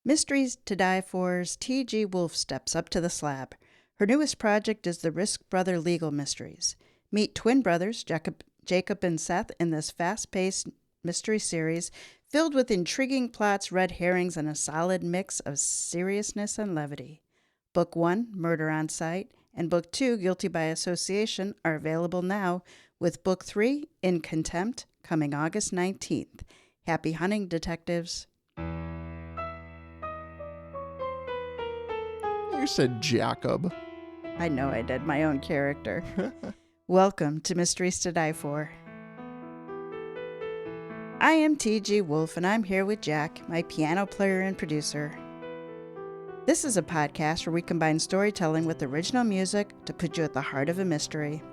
Mysteries to Die For's TG Wolff steps up to the slab. Her newest project is the Risk Brother Legal Mysteries. Meet twin brothers, Jacob and Seth, in this fast-paced mystery series filled with intriguing plots, red herrings, and a solid mix of seriousness and levity. Book 1, Murder on Sight, and Book 2, Guilty by Association, are available now, with Book 3, In Contempt, coming August 19th. Happy hunting, detectives. You said Jacob. I know I did, my own character. Welcome to Mysteries to Die For. I am TG Wolff, and I'm here with Jack, my piano player and producer. This is a podcast where we combine storytelling with original music to put you at the heart of a mystery.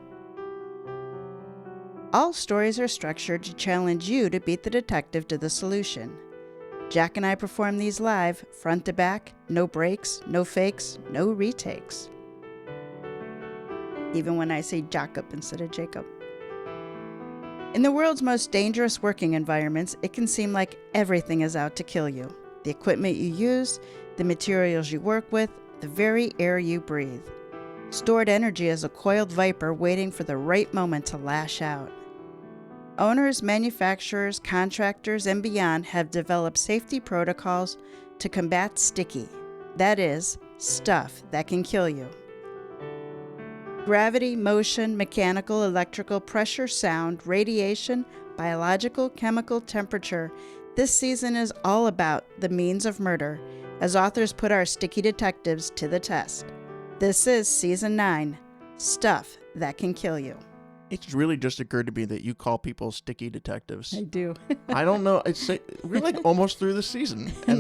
All stories are structured to challenge you to beat the detective to the solution. Jack and I perform these live, front to back, no breaks, no fakes, no retakes. Even when I say Jacob instead of Jacob. In the world's most dangerous working environments, it can seem like everything is out to kill you. The equipment you use, the materials you work with, the very air you breathe. Stored energy is a coiled viper waiting for the right moment to lash out. Owners, manufacturers, contractors, and beyond have developed safety protocols to combat sticky, that is, stuff that can kill you. Gravity, motion, mechanical, electrical, pressure, sound, radiation, biological, chemical, temperature. This season is all about the means of murder, as authors put our sticky detectives to the test. This is Season 9, Stuff That Can Kill You. It's really just occurred to me that you call people sticky detectives. I do. I don't know. We're like almost through the season. And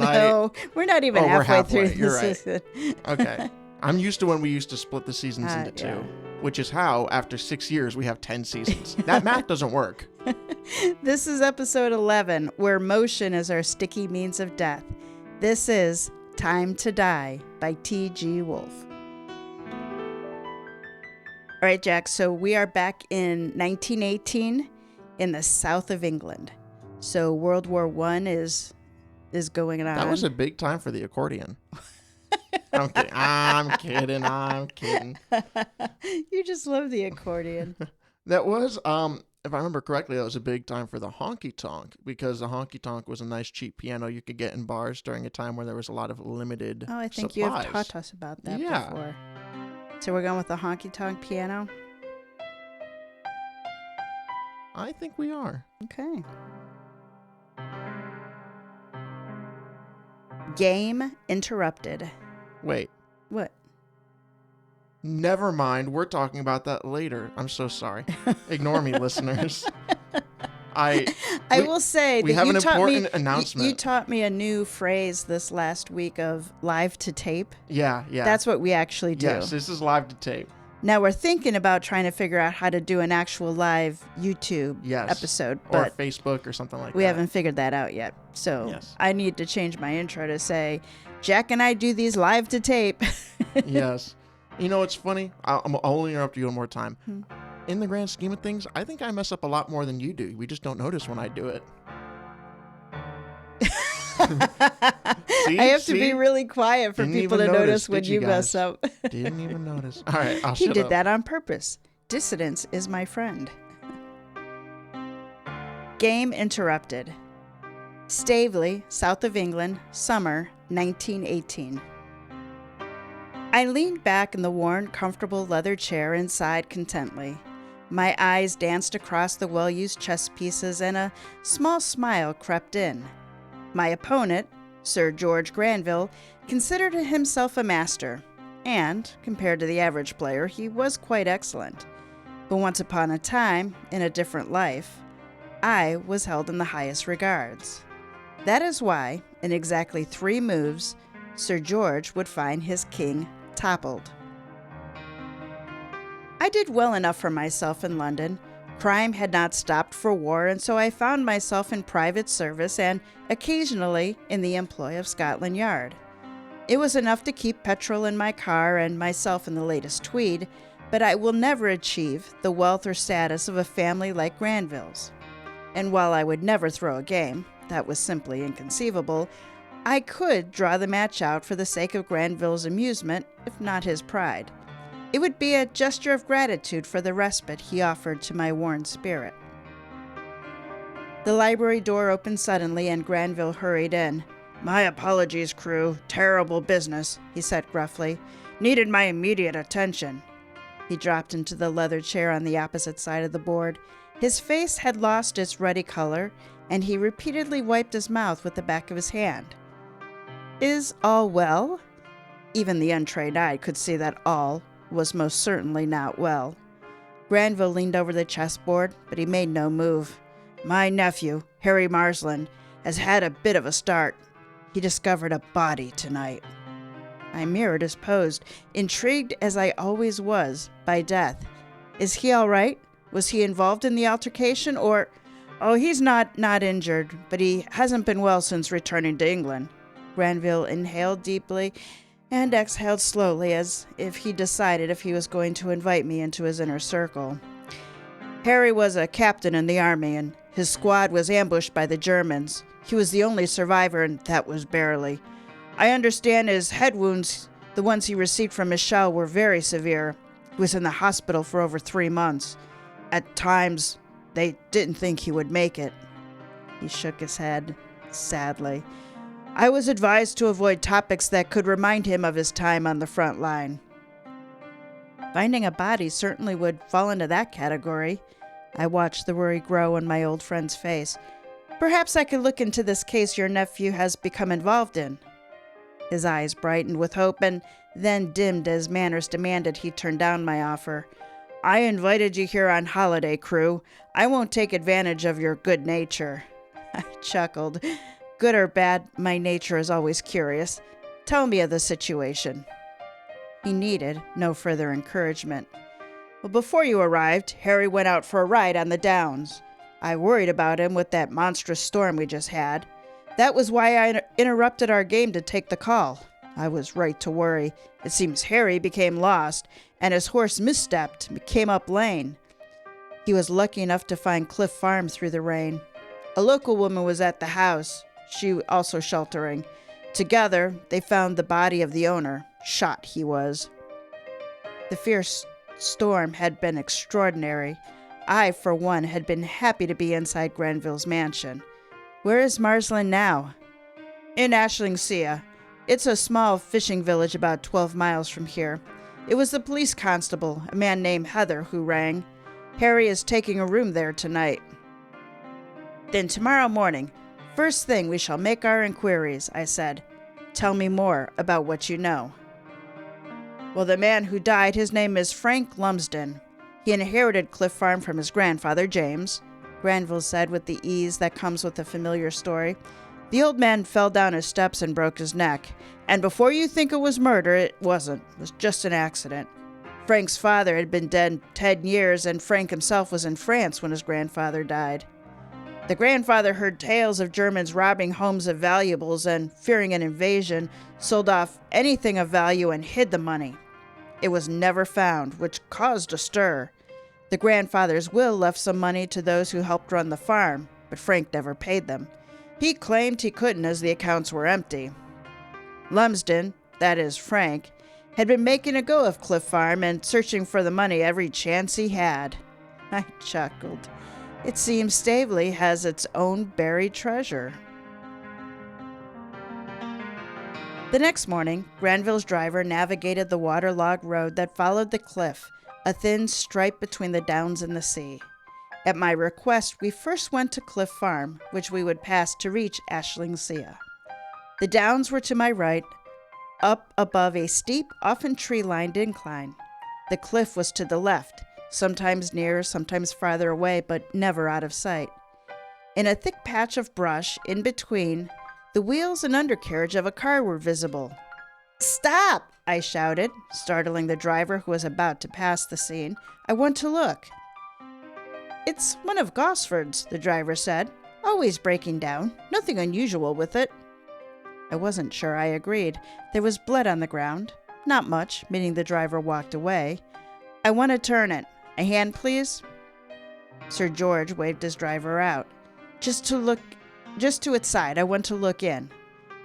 we're not even halfway through the season. Okay. I'm used to when we used to split the seasons into two, which is how, after 6 years, we have 10 seasons. That math doesn't work. This is episode 11, where motion is our sticky means of death. This is Time to Die by TG Wolff. All right, Jack, so we are back in 1918 in the south of England. So World War I is going on. That was a big time for the accordion. I'm kidding. You just love the accordion. That was, if I remember correctly, that was a big time for the honky-tonk, because the honky-tonk was a nice cheap piano you could get in bars during a time where there was a lot of limited I think supplies. You have taught us about that before. So we're going with the honky-tonk piano? I think we are. Okay. Game interrupted. Wait. What? Never mind. We're talking about that later. I'm so sorry. Ignore me, listeners. I will say we that have you an taught important me, announcement. You taught me a new phrase this last week of live to tape. Yeah. That's what we actually do. Yes, this is live to tape. Now we're thinking about trying to figure out how to do an actual live YouTube episode. Or Facebook or something like that. We haven't figured that out yet. So I need to change my intro to say, Jack and I do these live to tape. Yes. You know, it's funny. I'll only interrupt you one more time. In the grand scheme of things, I think I mess up a lot more than you do. We just don't notice when I do it. I have to be really quiet for people to notice when you mess up. Didn't even notice. All right, I'll shut up. He did that on purpose. Dissidence is my friend. Game interrupted. Staveley, south of England, summer 1918. I leaned back in the worn, comfortable leather chair and sighed contently. My eyes danced across the well-used chess pieces, and a small smile crept in. My opponent, Sir George Granville, considered himself a master, and, compared to the average player, he was quite excellent. But once upon a time, in a different life, I was held in the highest regards. That is why, in exactly 3 moves, Sir George would find his king toppled. I did well enough for myself in London. Crime had not stopped for war, and so I found myself in private service and occasionally in the employ of Scotland Yard. It was enough to keep petrol in my car and myself in the latest tweed, but I will never achieve the wealth or status of a family like Granville's. And while I would never throw a game, that was simply inconceivable, I could draw the match out for the sake of Granville's amusement, if not his pride. It would be a gesture of gratitude for the respite he offered to my worn spirit. The library door opened suddenly and Granville hurried in. "My apologies, Crewe. Terrible business," he said gruffly. "Needed my immediate attention." He dropped into the leather chair on the opposite side of the board. His face had lost its ruddy color, and he repeatedly wiped his mouth with the back of his hand. "Is all well?" Even the untrained eye could see that all was most certainly not well. Granville leaned over the chessboard, but he made no move. "My nephew, Harry Marsland, has had a bit of a start. He discovered a body tonight." I mirrored his pose, intrigued as I always was by death. "Is he all right? Was he involved in the altercation, or—" "Oh, he's not injured, but he hasn't been well since returning to England." Granville inhaled deeply and exhaled slowly, as if he decided if he was going to invite me into his inner circle. "Harry was a captain in the army, and his squad was ambushed by the Germans. He was the only survivor, and that was barely. I understand his head wounds, the ones he received from his shell, were very severe. He was in the hospital for over 3 months. At times, they didn't think he would make it." He shook his head sadly. "I was advised to avoid topics that could remind him of his time on the front line." Finding a body certainly would fall into that category. I watched the worry grow on my old friend's face. "Perhaps I could look into this case your nephew has become involved in." His eyes brightened with hope and then dimmed as manners demanded he turned down my offer. "I invited you here on holiday, Crewe. I won't take advantage of your good nature." I chuckled. Good or bad, my nature is always curious. "Tell me of the situation." He needed no further encouragement. "Well, before you arrived, Harry went out for a ride on the Downs. I worried about him with that monstrous storm we just had. That was why I interrupted our game to take the call. I was right to worry. It seems Harry became lost, and his horse misstepped, came up lane. He was lucky enough to find Cliff Farm through the rain. A local woman was at the house, she also sheltering. Together, they found the body of the owner. Shot he was. The fierce storm had been extraordinary. I, for one, had been happy to be inside Granville's mansion. Where is Marsland now?" "In Ashlingsea. It's a small fishing village about 12 miles from here. It was the police constable, a man named Heather, who rang. Harry is taking a room there tonight." "Then tomorrow morning, first thing, we shall make our inquiries," I said. "Tell me more about what you know." "Well, the man who died, his name is Frank Lumsden. He inherited Cliff Farm from his grandfather, James," Granville said with the ease that comes with a familiar story. "The old man fell down his steps and broke his neck. And before you think it was murder, it wasn't. It was just an accident. Frank's father had been dead 10 years, and Frank himself was in France when his grandfather died. The grandfather heard tales of Germans robbing homes of valuables and, fearing an invasion, sold off anything of value and hid the money. It was never found, which caused a stir. The grandfather's will left some money to those who helped run the farm, but Frank never paid them. He claimed he couldn't as the accounts were empty. Lumsden, that is Frank, had been making a go of Cliff Farm and searching for the money every chance he had." I chuckled. It seems Staveley has its own buried treasure. The next morning, Granville's driver navigated the waterlogged road that followed the cliff, a thin stripe between the downs and the sea. At my request, we first went to Cliff Farm, which we would pass to reach Ashlingsea. The downs were to my right, up above a steep, often tree-lined incline. The cliff was to the left, sometimes near, sometimes farther away, but never out of sight. In a thick patch of brush in between, the wheels and undercarriage of a car were visible. "Stop!" I shouted, startling the driver who was about to pass the scene. "I want to look." "It's one of Gosford's," the driver said. "Always breaking down. Nothing unusual with it." I wasn't sure I agreed. There was blood on the ground. Not much, meaning the driver walked away. "I want to turn it. A hand, please?" Sir George waved his driver out. Just to its side. I want to look in."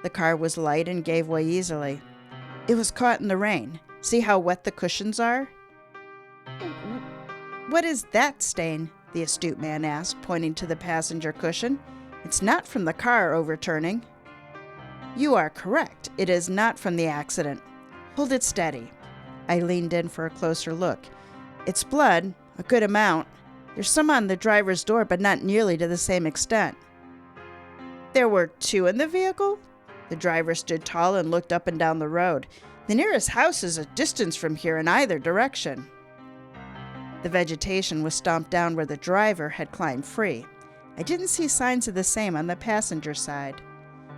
The car was light and gave way easily. It was caught in the rain. See how wet the cushions are? What is that stain? The astute man asked, pointing to the passenger cushion. It's not from the car overturning. You are correct. It is not from the accident. Hold it steady. I leaned in for a closer look. It's blood, a good amount. There's some on the driver's door, but not nearly to the same extent. There were 2 in the vehicle? The driver stood tall and looked up and down the road. The nearest house is a distance from here in either direction. The vegetation was stomped down where the driver had climbed free. I didn't see signs of the same on the passenger side.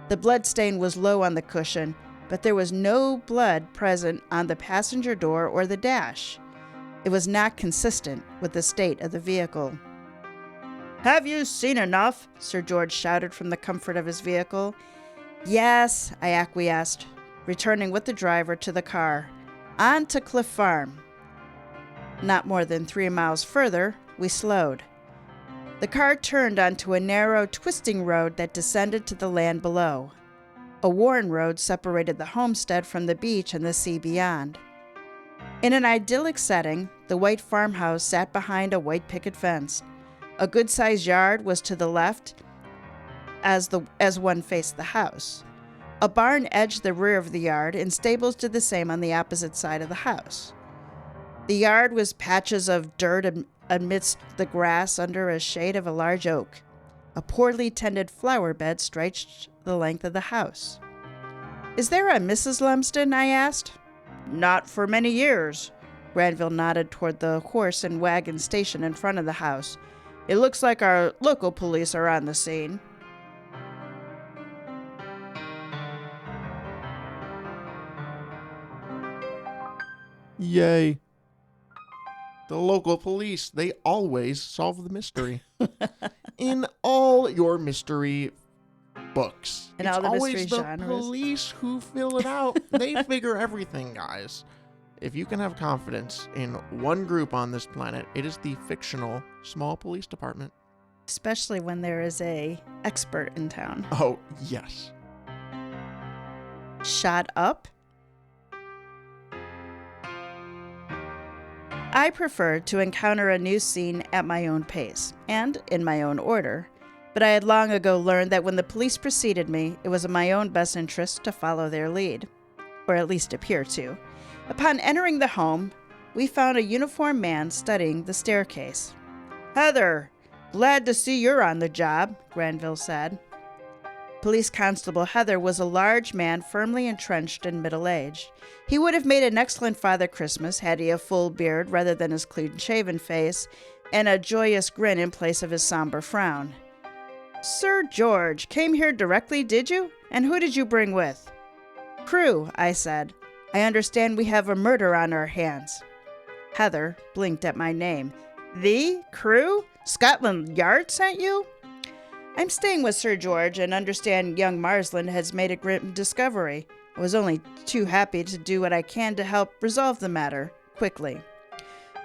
The blood stain was low on the cushion, but there was no blood present on the passenger door or the dash. It was not consistent with the state of the vehicle. Have you seen enough? Sir George shouted from the comfort of his vehicle. Yes, I acquiesced, returning with the driver to the car. On to Cliff Farm. Not more than 3 miles further, we slowed. The car turned onto a narrow, twisting road that descended to the land below. A worn road separated the homestead from the beach and the sea beyond. In an idyllic setting, the white farmhouse sat behind a white picket fence. A good-sized yard was to the left as one faced the house. A barn edged the rear of the yard, and stables did the same on the opposite side of the house. The yard was patches of dirt amidst the grass under a shade of a large oak. A poorly tended flower bed stretched the length of the house. Is there a Mrs. Lumsden? I asked. Not for many years. Granville nodded toward the horse and wagon station in front of the house. It looks like our local police are on the scene. Yay. The local police, they always solve the mystery. In all your mystery books. In it's all the always mystery the genres. Police who fill it out. They figure everything, guys. If you can have confidence in one group on this planet, it is the fictional small police department. Especially when there is a expert in town. Oh, yes. Shot up? I preferred to encounter a new scene at my own pace, and in my own order, but I had long ago learned that when the police preceded me, it was in my own best interest to follow their lead, or at least appear to. Upon entering the home, we found a uniformed man studying the staircase. Heather, glad to see you're on the job, Granville said. Police Constable Heather was a large man firmly entrenched in middle age. He would have made an excellent Father Christmas had he a full beard rather than his clean-shaven face, and a joyous grin in place of his somber frown. Sir George, came here directly, did you? And who did you bring with? Crewe, I said. I understand we have a murder on our hands. Heather blinked at my name. The Crewe? Scotland Yard sent you? I'm staying with Sir George and understand young Marsland has made a grim discovery. I was only too happy to do what I can to help resolve the matter quickly.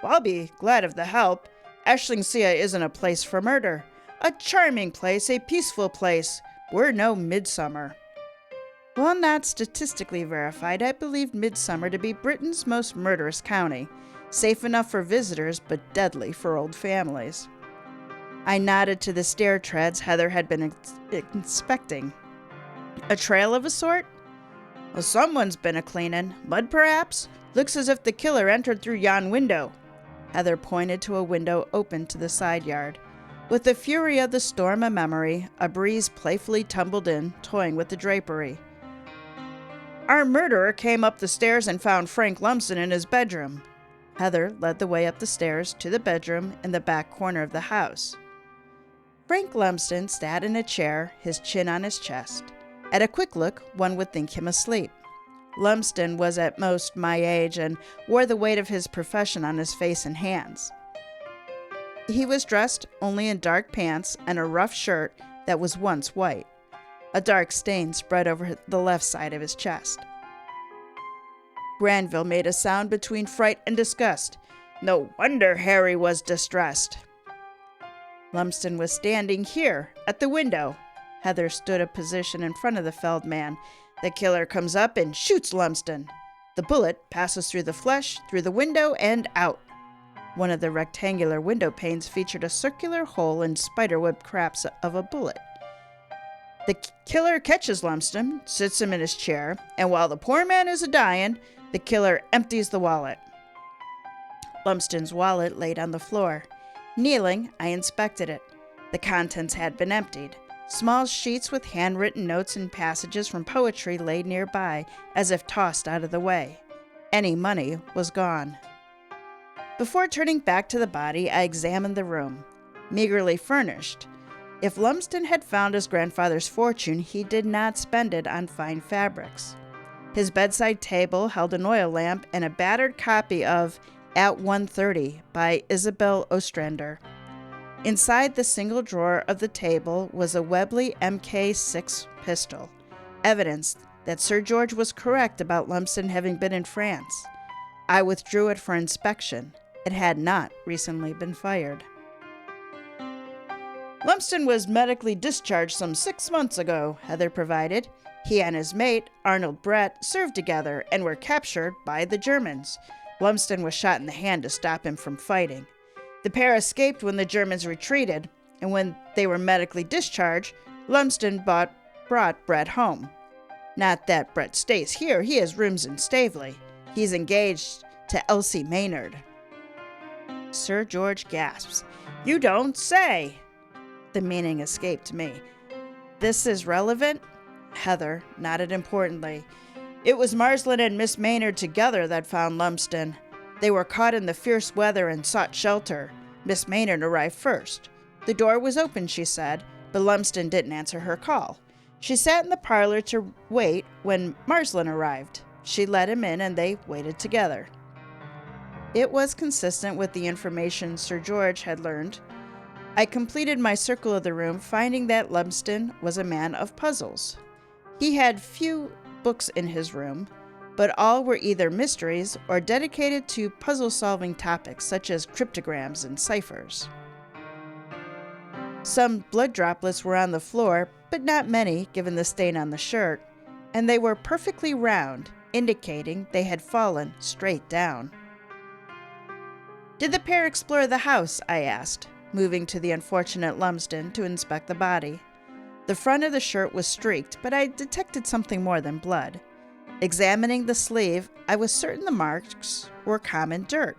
Well, I'll be glad of the help. Ashlingsea isn't a place for murder. A charming place, a peaceful place. We're no Midsummer. While not statistically verified, I believed Midsummer to be Britain's most murderous county. Safe enough for visitors, but deadly for old families. I nodded to the stair treads Heather had been inspecting. A trail of a sort? Well, someone's been a-cleanin'. Mud, perhaps? Looks as if the killer entered through yon window. Heather pointed to a window open to the side yard. With the fury of the storm a memory, a breeze playfully tumbled in, toying with the drapery. Our murderer came up the stairs and found Frank Lumsden in his bedroom. Heather led the way up the stairs to the bedroom in the back corner of the house. Frank Lumsden sat in a chair, his chin on his chest. At a quick look, one would think him asleep. Lumsden was at most my age and wore the weight of his profession on his face and hands. He was dressed only in dark pants and a rough shirt that was once white. A dark stain spread over the left side of his chest. Granville made a sound between fright and disgust. No wonder Harry was distressed. Lumsden was standing here, at the window. Heather stood a position in front of the felled man. The killer comes up and shoots Lumsden. The bullet passes through the flesh, through the window, and out. One of the rectangular window panes featured a circular hole and spiderweb cracks of a bullet. The killer catches Lumsden, sits him in his chair, and while the poor man is a-dying, the killer empties the wallet. Lumsden's wallet laid on the floor. Kneeling, I inspected it. The contents had been emptied. Small sheets with handwritten notes and passages from poetry lay nearby, as if tossed out of the way. Any money was gone. Before turning back to the body, I examined the room. Meagerly furnished. If Lumsden had found his grandfather's fortune, he did not spend it on fine fabrics. His bedside table held an oil lamp and a battered copy of At 1:30 by Isabel Ostrander. Inside the single drawer of the table was a Webley Mk6 pistol, evidence that Sir George was correct about Lumsden having been in France. I withdrew it for inspection. It had not recently been fired. Lumsden was medically discharged some 6 months ago, Heather provided. He and his mate, Arnold Brett, served together and were captured by the Germans. Lumsden was shot in the hand to stop him from fighting. The pair escaped when the Germans retreated, and when they were medically discharged, Lumsden brought Brett home. Not that Brett stays here, he has rooms in Staveley. He's engaged to Elsie Maynard. Sir George gasps. You don't say! The meaning escaped me. This is relevant? Heather nodded importantly. It was Marsland and Miss Maynard together that found Lumsden. They were caught in the fierce weather and sought shelter. Miss Maynard arrived first. The door was open, she said, but Lumsden didn't answer her call. She sat in the parlor to wait when Marsland arrived. She let him in and they waited together. It was consistent with the information Sir George had learned. I completed my circle of the room, finding that Lumsden was a man of puzzles. He had few books in his room, but all were either mysteries or dedicated to puzzle-solving topics such as cryptograms and ciphers. Some blood droplets were on the floor, but not many given the stain on the shirt, and they were perfectly round, indicating they had fallen straight down. Did the pair explore the house? I asked, moving to the unfortunate Lumsden to inspect the body. The front of the shirt was streaked, but I detected something more than blood. Examining the sleeve, I was certain the marks were common dirt.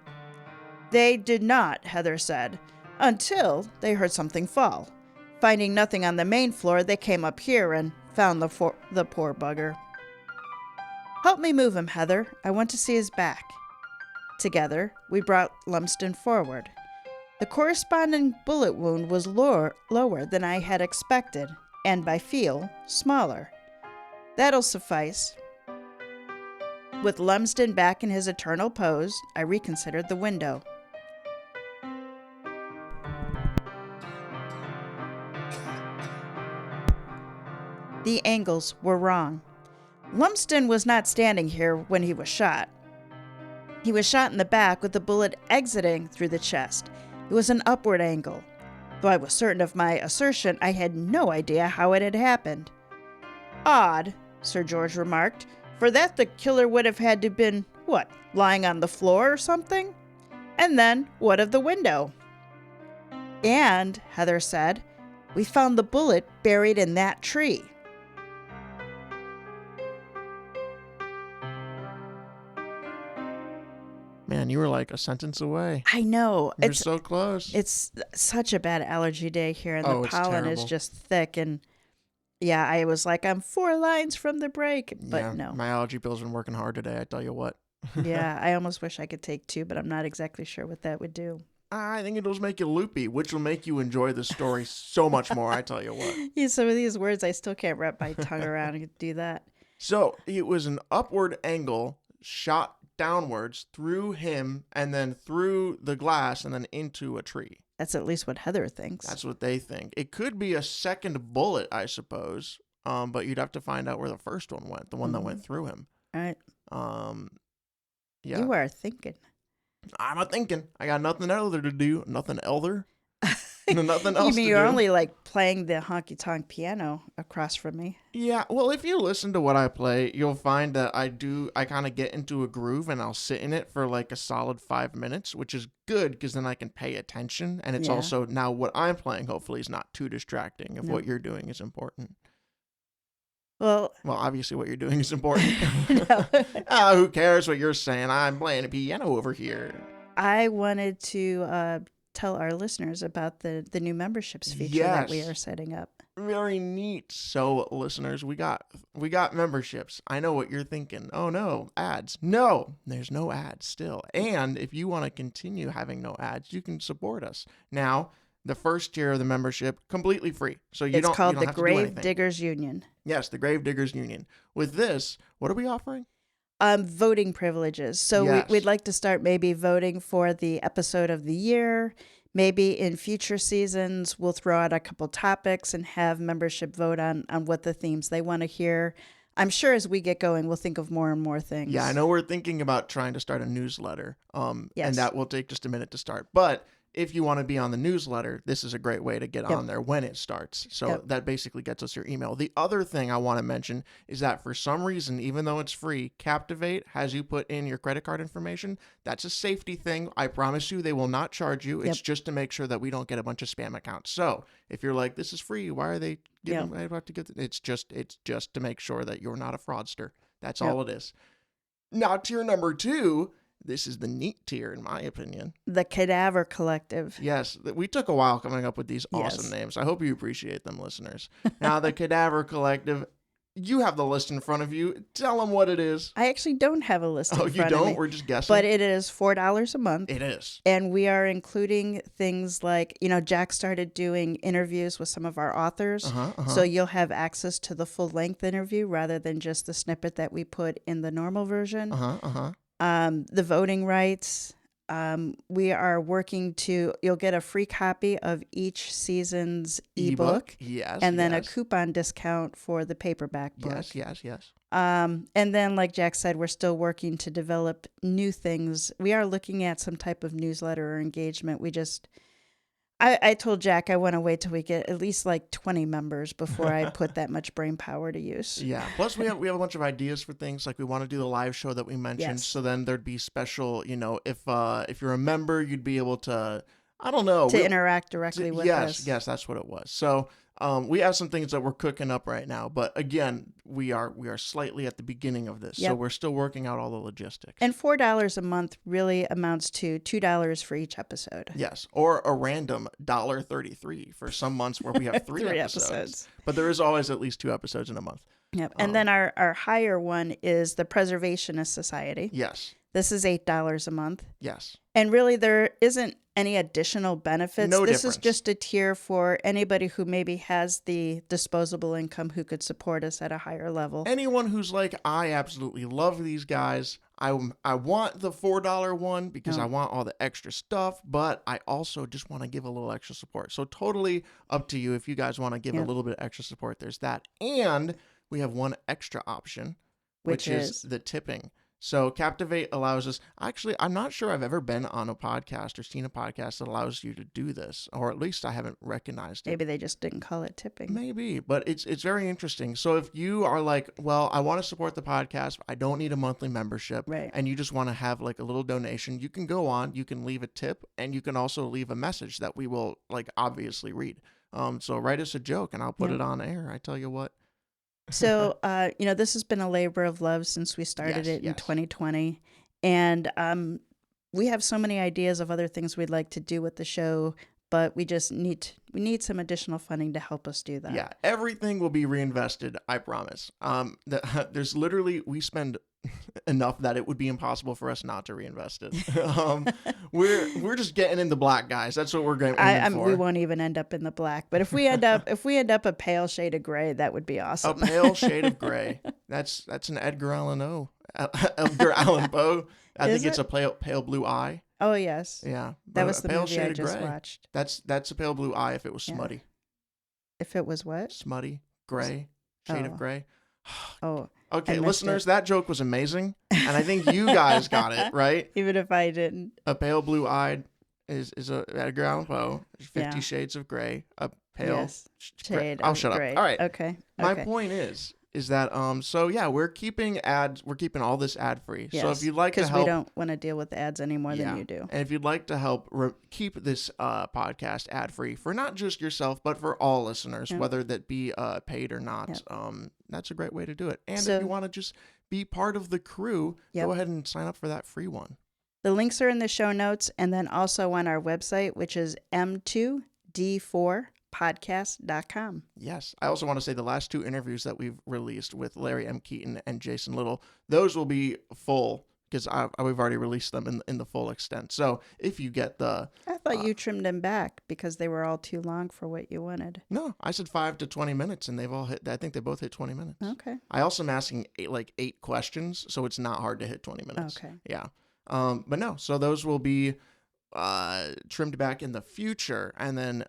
They did not, Heather said, until they heard something fall. Finding nothing on the main floor, they came up here and found the poor bugger. Help me move him, Heather. I want to see his back. Together, we brought Lumsden forward. The corresponding bullet wound was lower than I had expected, and by feel, smaller. That'll suffice. With Lumsden back in his eternal pose, I reconsidered the window. The angles were wrong. Lumsden was not standing here when he was shot. He was shot in the back with the bullet exiting through the chest. It was an upward angle. Though I was certain of my assertion, I had no idea how it had happened. Odd, Sir George remarked. For that the killer would have had to have been, lying on the floor or something? And then, what of the window? And, Heather said, we found the bullet buried in that tree. Man, you were like a sentence away. I know. You're so close. It's such a bad allergy day here, and the pollen is terrible. just thick. And yeah, I was like, I'm 4 lines from the break, but yeah, no. My allergy bill's been working hard today, I tell you what. Yeah, I almost wish I could take 2, but I'm not exactly sure what that would do. I think it'll make you loopy, which will make you enjoy the story so much more, I tell you what. Yeah, some of these words, I still can't wrap my tongue around and do that. So it was an upward angle shot downwards through him and then through the glass and then into a tree. That's at least what Heather thinks. That's what they think. It could be a second bullet, I suppose, but you'd have to find out where the first one went, the one that went through him. All right. Yeah. You are thinking. I'm a thinking. I got nothing other to do. Nothing elder. Nothing else You mean to you're do. only like playing the honky-tonk piano across from me? Yeah, well, if you listen to what I play, you'll find that I kind of get into a groove and I'll sit in it for like a solid 5 minutes, which is good because then I can pay attention. And it's Yeah. also now what I'm playing, hopefully, is not too distracting if No. what you're doing is important. Well, Obviously, what you're doing is important. no. Who cares what you're saying? I'm playing a piano over here. I wanted to tell our listeners about the new memberships feature that we Yes. are setting up. Very neat. So, listeners, we got memberships. I know what you're thinking. Oh no, ads. No, there's no ads still. And if you want to continue having no ads, you can support us. Now, the first tier of the membership completely free. So you It's don't called the have to do Grave anything. Diggers Union. Yes, the Grave Diggers Union. With this, what are we offering? Voting privileges. So Yes. we'd like to start maybe voting for the episode of the year. Maybe in future seasons, we'll throw out a couple topics and have membership vote on what the themes they want to hear. I'm sure as we get going, we'll think of more and more things. Yeah, I know we're thinking about trying to start a newsletter. Yes. And that will take just a minute to start. But if you want to be on the newsletter, this is a great way to get Yep. on there when it starts. So Yep. that basically gets us your email. The other thing I want to mention is that for some reason, even though it's free, Captivate has you put in your credit card information. That's a safety thing. I promise you they will not charge you. It's Yep. just to make sure that we don't get a bunch of spam accounts. So if you're like, this is free, why are they giving Yep. I have to get it's just to make sure that you're not a fraudster. That's Yep. all it is. Now, tier number 2, this is the neat tier, in my opinion. The Cadaver Collective. Yes, we took a while coming up with these awesome Yes. names. I hope you appreciate them, listeners. Now, the Cadaver Collective, you have the list in front of you. Tell them what it is. I actually don't have a list in Oh, front you of don't? me. We're just guessing? But it is $4 a month. It is. And we are including things like, Jack started doing interviews with some of our authors. So you'll have access to the full length interview rather than just the snippet that we put in the normal version. The voting rights. We are working you'll get a free copy of each season's ebook. Yes. And then a yes. coupon discount for the paperback book. Yes. And then, like Jack said, we're still working to develop new things. We are looking at some type of newsletter or engagement. I told Jack I want to wait till we get at least like 20 members before I put that much brain power to use. Yeah. Plus, we have a bunch of ideas for things. Like we want to do the live show that we mentioned. Yes. So then there'd be special. If you're a member, you'd be able to. I don't know. To interact directly with us. Yes, that's what it was. So we have some things that we're cooking up right now, but again, we are slightly at the beginning of this, so Yep. we're still working out all the logistics. And $4 a month really amounts to $2 for each episode. Yes, or a random $1.33 for some months where we have three, Three episodes. episodes. But there is always at least 2 episodes in a month. Yep. And then our higher one is the Preservationist Society. Yes. This is $8 a month. Yes. And really, there isn't any additional benefits. No This difference. is just a tier for anybody who maybe has the disposable income who could support us at a higher level. Anyone who's like, I absolutely love these guys. I want the $4 one because No. I want all the extra stuff, but I also just want to give a little extra support. So totally up to you if you guys want to give a Yep. little bit extra support. There's that. And we have one extra option, which is the tipping. So Captivate allows us, actually, I'm not sure I've ever been on a podcast or seen a podcast that allows you to do this, or at least I haven't recognized it. Maybe they just didn't call it tipping. Maybe, but it's very interesting. So if you are like, well, I want to support the podcast, I don't need a monthly membership, Right. and you just want to have like a little donation, you can go on, you can leave a tip, and you can also leave a message that we will like obviously read. So write us a joke, and I'll put it on air. I tell you what. So, this has been a labor of love since we started it in yes. 2020. And we have so many ideas of other things we'd like to do with the show, but we just need some additional funding to help us do that. Yeah, everything will be reinvested, I promise. There's literally, we spend enough that it would be impossible for us not to reinvest it. We're just getting in the black, guys. That's what we're going for. We won't even end up in the black, but if we end up a pale shade of gray, that would be A awesome. pale shade of gray. That's an Edgar Allan Poe. I think it's a pale blue eye. Oh yes, Yeah, that but was a the pale movie shade I of just gray. watched. That's a pale blue eye if it was Yeah. smutty. If it was what? Smutty, gray, shade of Oh. gray. Oh, Okay, missed listeners, it. that joke was amazing, and I think you guys got it right. even if I didn't. A pale blue-eyed is a Edgar Allan Poe, 50 Yeah. Shades of Grey, a pale Yes. Shade I'll of shut gray. up. All right. Okay. My Okay. point is that so yeah, we're keeping all this ad free. Yes. So if you'd like to because help, we don't want to deal with ads any more than you do. and if you'd like to help keep this podcast ad free for not just yourself but for all listeners, Yep. whether that be paid or not, Yep. that's a great way to do it. And So- if you want to just be part of the crew, Yep. go ahead and sign up for that free one. The links are in the show notes and then also on our website, which is m2d4podcast.com. Yes. I also want to say the last 2 interviews that we've released with Larry M. Keaton and Jason Little, those will be full because we've already released them in the full extent. So if you get the... I thought you trimmed them back because they were all too long for what you wanted. No, I said 5 to 20 minutes and they've all hit... I think they both hit 20 minutes. Okay. I also am asking 8 questions, so it's not hard to hit 20 minutes. Okay. Yeah. But no, so those will be trimmed back in the future. And then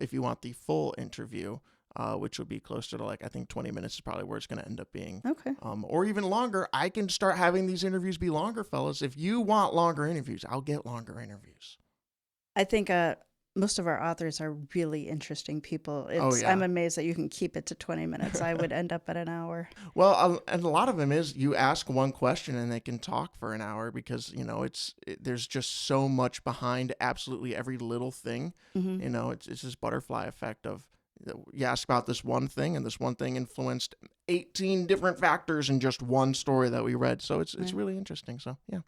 if you want the full interview, which would be closer to I think 20 minutes is probably where it's going to end up being. Okay. Or even longer, I can start having these interviews be longer, fellas. If you want longer interviews, I'll get longer interviews. I think most of our authors are really interesting people. Yeah. I'm amazed that you can keep it to 20 minutes. I would end up at an hour. Well, and a lot of them is you ask one question and they can talk for an hour because, there's just so much behind absolutely every little thing. Mm-hmm. It's this butterfly effect of you ask about this one thing and this one thing influenced 18 different factors in just one story that we read. So it's really interesting. So, yeah.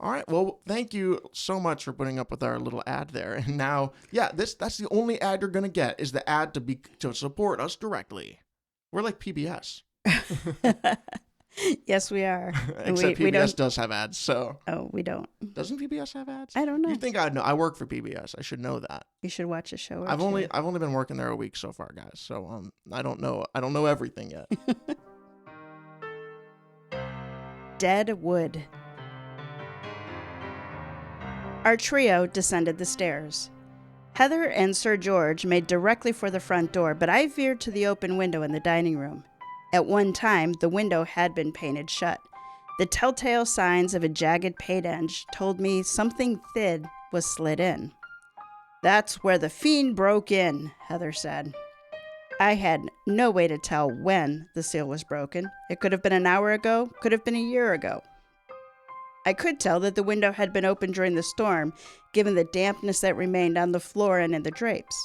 All right. Well, thank you so much for putting up with our little ad there. And now, that's the only ad you're going to get is the ad to support us directly. We're like PBS. Yes, we are. Except we PBS does have ads. So Oh, we don't. doesn't PBS have ads? I don't know. You think I'd know? I work for PBS. I should know that. You should watch a show. Or I've two. only been working there a week so far, guys. So I don't know everything yet. Dead wood. Our trio descended the stairs. Heather and Sir George made directly for the front door, but I veered to the open window in the dining room. At one time, the window had been painted shut. The telltale signs of a jagged paint edge told me something thin was slid in. "That's where the fiend broke in," Heather said. I had no way to tell when the seal was broken. It could have been an hour ago, could have been a year ago. I could tell that the window had been open during the storm, given the dampness that remained on the floor and in the drapes.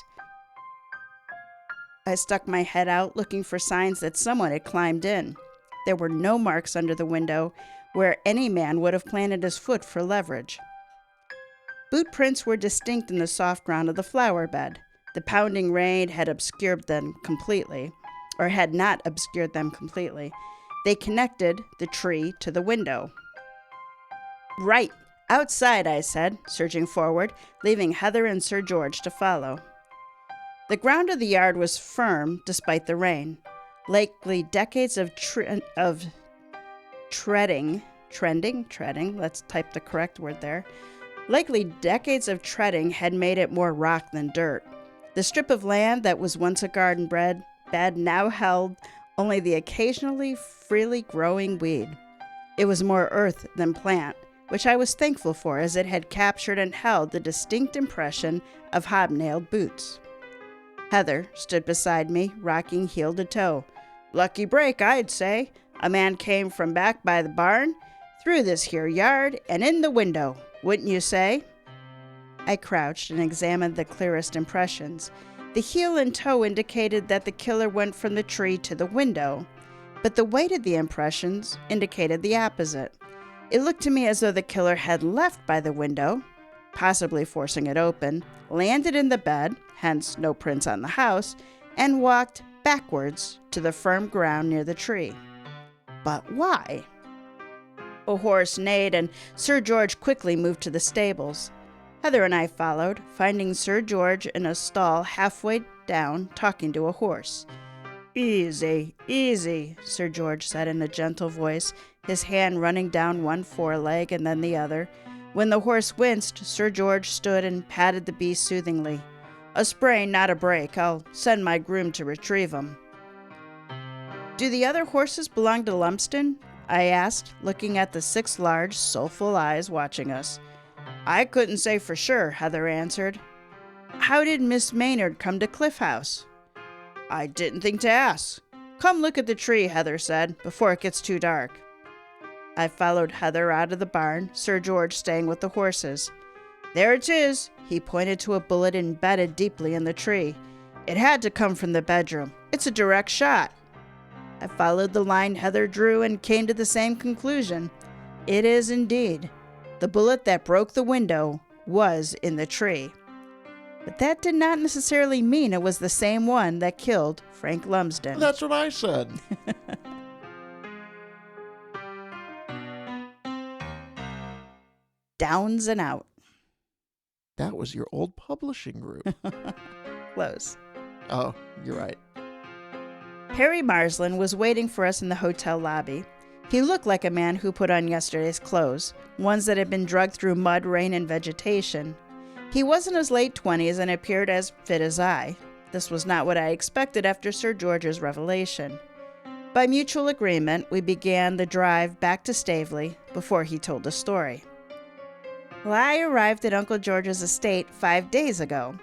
I stuck my head out, looking for signs that someone had climbed in. There were no marks under the window where any man would have planted his foot for leverage. Boot prints were distinct in the soft ground of the flower bed. The pounding rain had obscured them completely, or had not obscured them completely. They connected the tree to the window. "Right, outside," I said, surging forward, leaving Heather and Sir George to follow. The ground of the yard was firm despite the rain. Likely decades of treading, let's type the correct word there. Likely decades of treading had made it more rock than dirt. The strip of land that was once a garden bed now held only the occasionally freely growing weed. It was more earth than plant, which I was thankful for, as it had captured and held the distinct impression of hobnailed boots. Heather stood beside me, rocking heel to toe. "Lucky break, I'd say. A man came from back by the barn, through this here yard, and in the window, wouldn't you say?" I crouched and examined the clearest impressions. The heel and toe indicated that the killer went from the tree to the window, but the weight of the impressions indicated the opposite. It looked to me as though the killer had left by the window, possibly forcing it open, landed in the bed, hence no prints on the house, and walked backwards to the firm ground near the tree. But why? A horse neighed, and Sir George quickly moved to the stables. Heather and I followed, finding Sir George in a stall halfway down, talking to a horse. "Easy, easy," Sir George said in a gentle voice, his hand running down one foreleg and then the other. When the horse winced, Sir George stood and patted the beast soothingly. "A sprain, not a break. I'll send my groom to retrieve him." "Do the other horses belong to Lumsden?" I asked, looking at the 6 large, soulful eyes watching us. I couldn't say for sure, Heather answered. How did Miss Maynard come to Cliff House? I didn't think to ask. Come look at the tree, Heather said, before it gets too dark. I followed Heather out of the barn, Sir George staying with the horses. There it is. He pointed to a bullet embedded deeply in the tree. It had to come from the bedroom. It's a direct shot. I followed the line Heather drew and came to the same conclusion. It is indeed. The bullet that broke the window was in the tree. But that did not necessarily mean it was the same one that killed Frank Lumsden. That's what I said. Downs and out. That was your old publishing group. Close. Oh, you're right. Harry Marsland was waiting for us in the hotel lobby. He looked like a man who put on yesterday's clothes, ones that had been dragged through mud, rain, and vegetation. He was in his late 20s and appeared as fit as I. This was not what I expected after Sir George's revelation. By mutual agreement, we began the drive back to Staveley before he told a story. Well, I arrived at Uncle George's estate 5 days ago.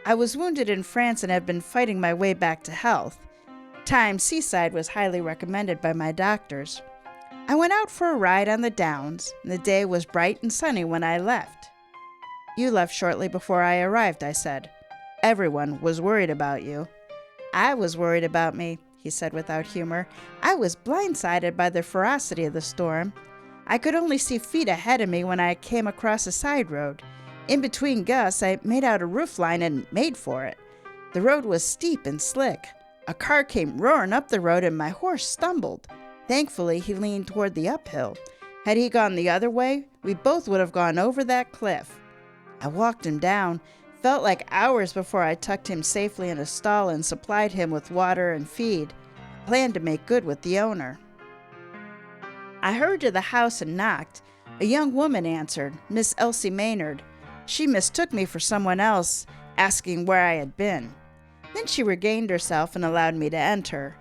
I was wounded in France and had been fighting my way back to health. Time seaside was highly recommended by my doctors. I went out for a ride on the downs, and the day was bright and sunny when I left. You left shortly before I arrived, I said. Everyone was worried about you. I was worried about me, he said without humor. I was blindsided by the ferocity of the storm. I could only see feet ahead of me when I came across a side road. In between gusts, I made out a roofline and made for it. The road was steep and slick. A car came roaring up the road and my horse stumbled. Thankfully, he leaned toward the uphill. Had he gone the other way, we both would have gone over that cliff. I walked him down. Felt like hours before I tucked him safely in a stall and supplied him with water and feed. I planned to make good with the owner. I hurried to the house and knocked. A young woman answered, Miss Elsie Maynard. She mistook me for someone else, asking where I had been. Then she regained herself and allowed me to enter.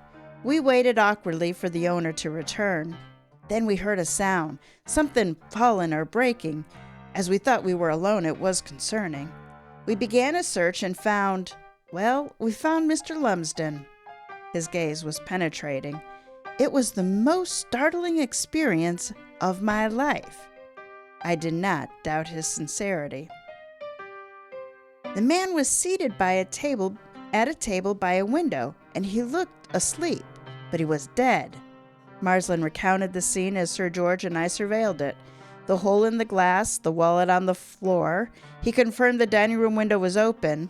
We waited awkwardly for the owner to return. Then we heard a sound, something falling or breaking. As we thought we were alone, it was concerning. We began a search and found Mr. Lumsden. His gaze was penetrating. It was the most startling experience of my life. I did not doubt his sincerity. The man was seated at a table by a window, and he looked asleep, but he was dead. Marsland recounted the scene as Sir George and I surveilled it. The hole in the glass, the wallet on the floor. He confirmed the dining room window was open.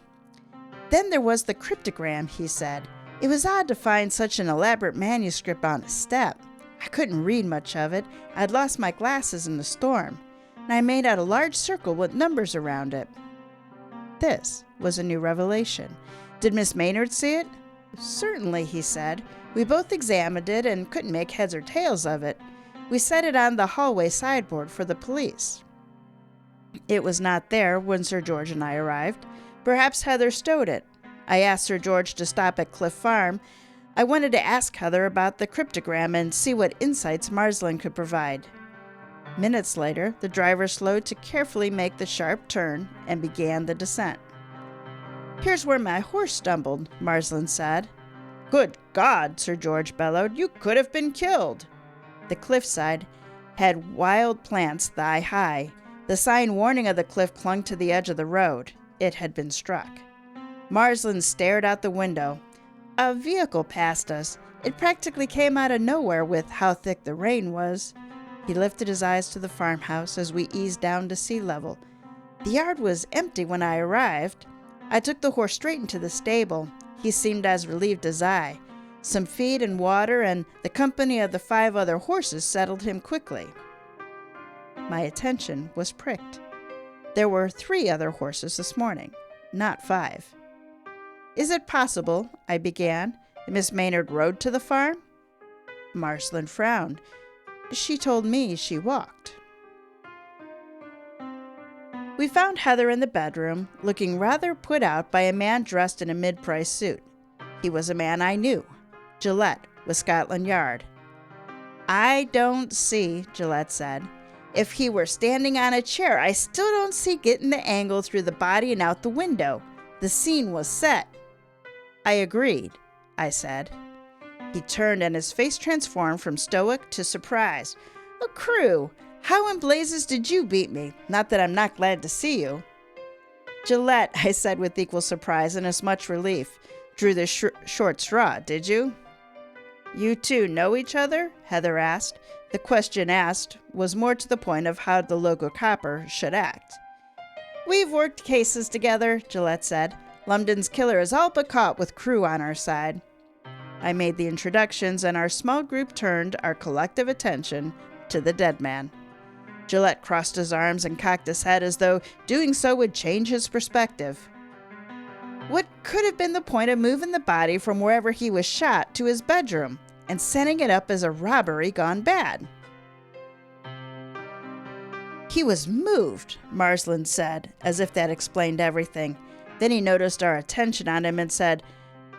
Then there was the cryptogram, he said. It was odd to find such an elaborate manuscript on a step. I couldn't read much of it. I'd lost my glasses in the storm, and I made out a large circle with numbers around it. This was a new revelation. Did Miss Maynard see it? Certainly, he said. We both examined it and couldn't make heads or tails of it. We set it on the hallway sideboard for the police. It was not there when Sir George and I arrived. Perhaps Heather stowed it. I asked Sir George to stop at Cliff Farm. I wanted to ask Heather about the cryptogram and see what insights Marsland could provide. Minutes later, the driver slowed to carefully make the sharp turn and began the descent. Here's where my horse stumbled, Marsland said. Good God, Sir George bellowed. You could have been killed. The cliffside had wild plants thigh high. The sign warning of the cliff clung to the edge of the road. It had been struck. Marsland stared out the window. A vehicle passed us. It practically came out of nowhere with how thick the rain was. He lifted his eyes to the farmhouse as we eased down to sea level. The yard was empty when I arrived. I took the horse straight into the stable. He seemed as relieved as I. Some feed and water and the company of the 5 other horses settled him quickly. My attention was pricked. There were 3 other horses this morning, not 5. Is it possible, I began, that Miss Maynard rode to the farm? Marsland frowned. She told me she walked. We found Heather in the bedroom, looking rather put out by a man dressed in a mid-price suit. He was a man I knew. Gillette, with Scotland Yard. I don't see, Gillette said. If he were standing on a chair, I still don't see getting the angle through the body and out the window. The scene was set. I agreed, I said. He turned and his face transformed from stoic to surprised. Oh, Crewe, how in blazes did you beat me? Not that I'm not glad to see you. Gillette, I said with equal surprise and as much relief, drew the short straw, did you? You two know each other? Heather asked. The question asked was more to the point of how the local copper should act. We've worked cases together, Gillette said. Lumsden's killer is all but caught with Crewe on our side. I made the introductions and our small group turned our collective attention to the dead man. Gillette crossed his arms and cocked his head as though doing so would change his perspective. What could have been the point of moving the body from wherever he was shot to his bedroom and setting it up as a robbery gone bad? He was moved, Marsland said, as if that explained everything. Then he noticed our attention on him and said,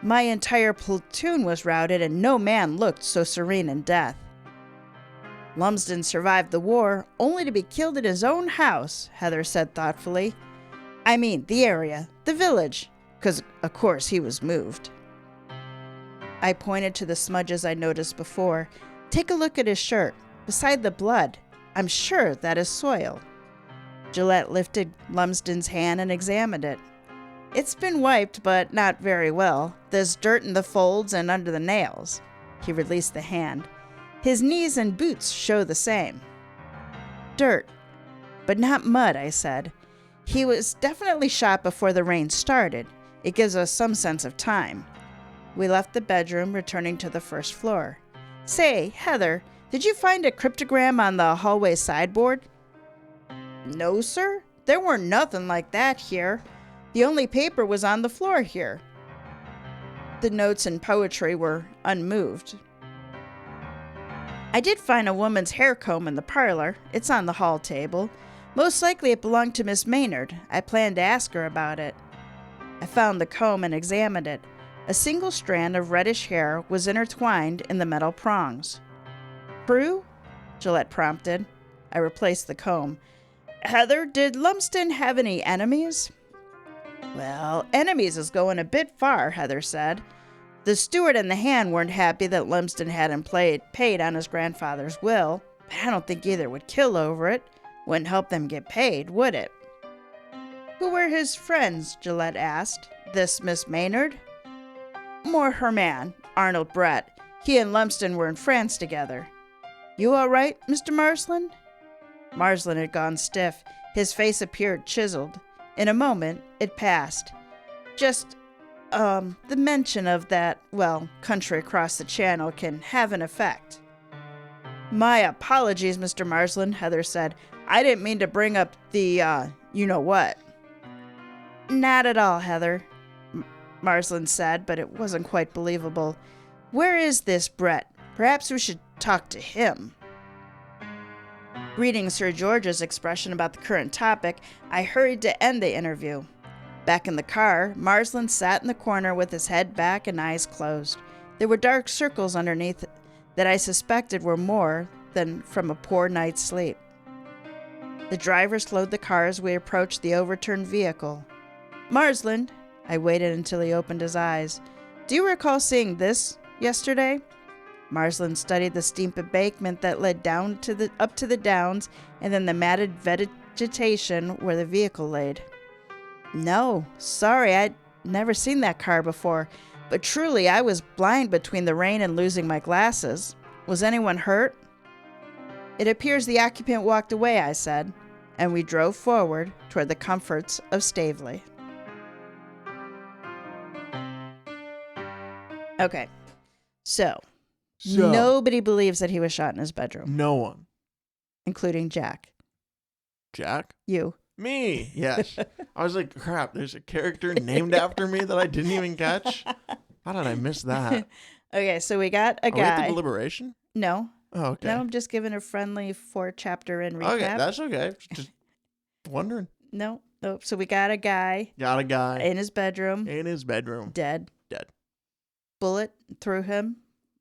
My entire platoon was routed and no man looked so serene in death. Lumsden survived the war only to be killed in his own house, Heather said thoughtfully. I mean, the area, the village, because of course he was moved. I pointed to the smudges I noticed before. Take a look at his shirt. Beside the blood, I'm sure that is soil. Gillette lifted Lumsden's hand and examined it. It's been wiped, but not very well. There's dirt in the folds and under the nails. He released the hand. His knees and boots show the same. Dirt, but not mud, I said. He was definitely shot before the rain started. It gives us some sense of time. We left the bedroom, returning to the first floor. Say, Heather, did you find a cryptogram on the hallway sideboard? No, sir. There weren't nothing like that here. The only paper was on the floor here. The notes and poetry were unmoved. I did find a woman's hair comb in the parlor. It's on the hall table. Most likely it belonged to Miss Maynard. I planned to ask her about it. I found the comb and examined it. A single strand of reddish hair was intertwined in the metal prongs. Crewe? Gillette prompted. I replaced the comb. Heather, did Lumsden have any enemies? Well, enemies is going a bit far, Heather said. The steward and the hand weren't happy that Lumsden hadn't paid on his grandfather's will, but I don't think either would kill over it. Wouldn't help them get paid, would it? Who were his friends? Gillette asked. This Miss Maynard? More her man, Arnold Brett. He and Lumsden were in France together. You all right, Mr. Marsland? Marsland had gone stiff. His face appeared chiseled. In a moment, it passed. Just, the mention of that, country across the channel can have an effect. My apologies, Mr. Marsland, Heather said. I didn't mean to bring up the, you-know-what. Not at all, Heather, Marsland said, but it wasn't quite believable. Where is this Brett? Perhaps we should talk to him. Reading Sir George's expression about the current topic, I hurried to end the interview. Back in the car, Marsland sat in the corner with his head back and eyes closed. There were dark circles underneath that I suspected were more than from a poor night's sleep. The driver slowed the car as we approached the overturned vehicle. Marsland, I waited until he opened his eyes. Do you recall seeing this yesterday? Marsland studied the steep embankment that led down up to the downs and then the matted vegetation where the vehicle laid. No, sorry, I'd never seen that car before, but truly I was blind between the rain and losing my glasses. Was anyone hurt? It appears the occupant walked away, I said, and we drove forward toward the comforts of Staveley. Okay, so nobody believes that he was shot in his bedroom. No one. Including Jack. Jack? You. Me, yes. I was like, crap, there's a character named after me that I didn't even catch? How did I miss that? Okay, so we got a guy. Are we at the deliberation? No. Oh, okay. No, I'm just giving a friendly 4-chapter in recap. Okay, that's okay. Just wondering. No. So we got a guy. Got a guy. In his bedroom. In his bedroom. Dead. Dead. Bullet through him.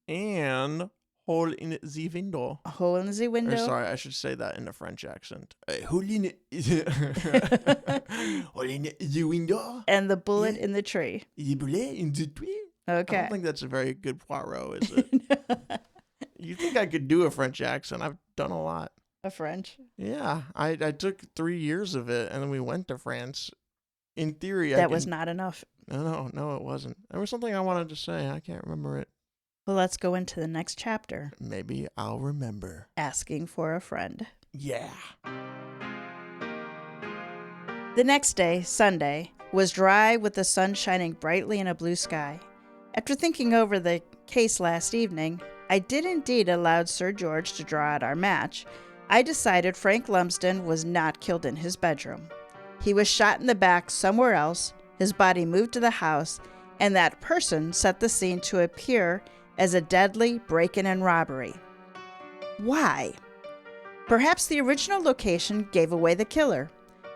And hole in the window. A hole in the window? Or, sorry, I should say that in a French accent. A hole in hole in the window. And the bullet in the tree. The bullet in the tree. Okay. I don't think that's a very good Poirot, is it? You think I could do a French accent? I've done a lot. A French? Yeah. I took 3 years of it, and then we went to France. In theory, that was not enough. No, it wasn't. There was something I wanted to say. I can't remember it. Well, let's go into the next chapter. Maybe I'll remember. Asking for a friend. Yeah. The next day, Sunday, was dry with the sun shining brightly in a blue sky. After thinking over the case last evening, I did indeed allow Sir George to draw out our match. I decided Frank Lumsden was not killed in his bedroom. He was shot in the back somewhere else, his body moved to the house, and that person set the scene to appear as a deadly break-in and robbery. Why? Perhaps the original location gave away the killer.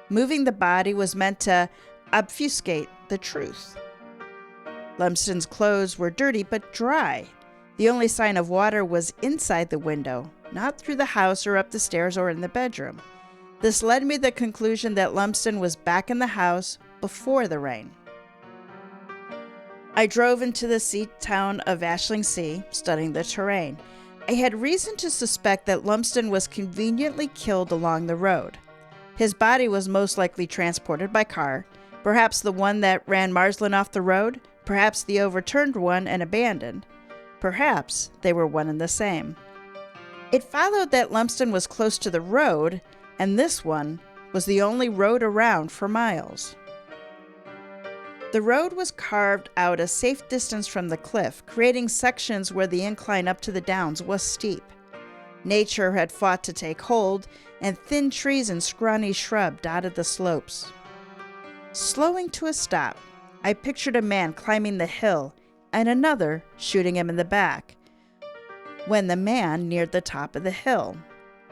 Moving the body was meant to obfuscate the truth. Lumsden's clothes were dirty but dry. The only sign of water was inside the window, not through the house or up the stairs or in the bedroom. This led me to the conclusion that Lumsden was back in the house before the rain. I drove into the sea town of Ashlingsea, studying the terrain. I had reason to suspect that Lumsden was conveniently killed along the road. His body was most likely transported by car, perhaps the one that ran Marsland off the road, perhaps the overturned one and abandoned. Perhaps they were one and the same. It followed that Lumsden was close to the road, and this one was the only road around for miles. The road was carved out a safe distance from the cliff, creating sections where the incline up to the downs was steep. Nature had fought to take hold, and thin trees and scrawny shrub dotted the slopes. Slowing to a stop, I pictured a man climbing the hill and another shooting him in the back. When the man neared the top of the hill,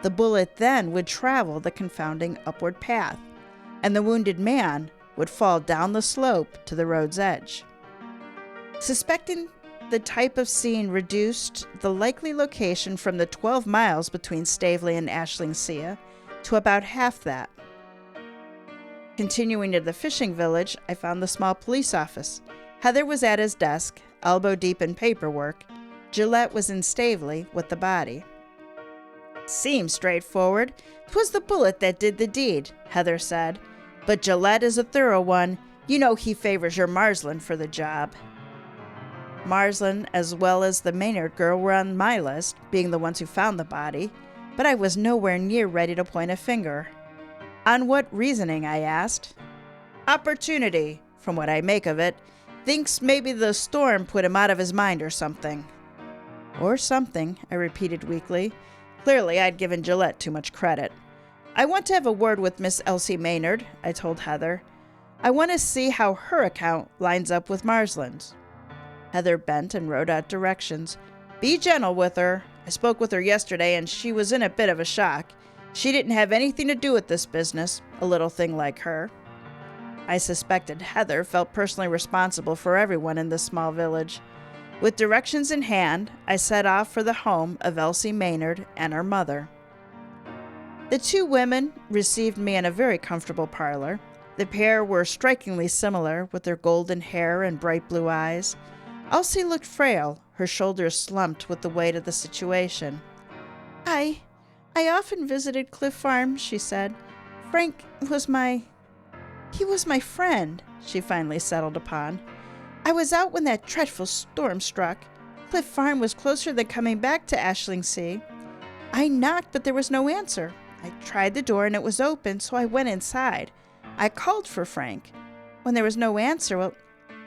the bullet then would travel the confounding upward path, and the wounded man would fall down the slope to the road's edge. Suspecting the type of scene reduced the likely location from the 12 miles between Staveley and Ashlingsea to about half that. Continuing to the fishing village, I found the small police office. Heather was at his desk, elbow deep in paperwork. Gillette was in Staveley with the body. Seems straightforward. 'Twas the bullet that did the deed, Heather said. But Gillette is a thorough one. You know he favors your Marsland for the job. Marsland, as well as the Maynard girl, were on my list, being the ones who found the body, but I was nowhere near ready to point a finger. On what reasoning, I asked. Opportunity, from what I make of it. Thinks maybe the storm put him out of his mind or something. Or something, I repeated weakly. Clearly, I'd given Gillette too much credit. I want to have a word with Miss Elsie Maynard, I told Heather. I want to see how her account lines up with Marsland's. Heather bent and wrote out directions. Be gentle with her. I spoke with her yesterday and she was in a bit of a shock. She didn't have anything to do with this business, a little thing like her. I suspected Heather felt personally responsible for everyone in this small village. With directions in hand, I set off for the home of Elsie Maynard and her mother. The two women received me in a very comfortable parlor. The pair were strikingly similar, with their golden hair and bright blue eyes. Elsie looked frail, her shoulders slumped with the weight of the situation. I often visited Cliff Farm, she said. Frank was my friend, she finally settled upon. I was out when that dreadful storm struck. Cliff Farm was closer than coming back to Ashlingsea. I knocked, but there was no answer. I tried the door and it was open, so I went inside. I called for Frank. When there was no answer,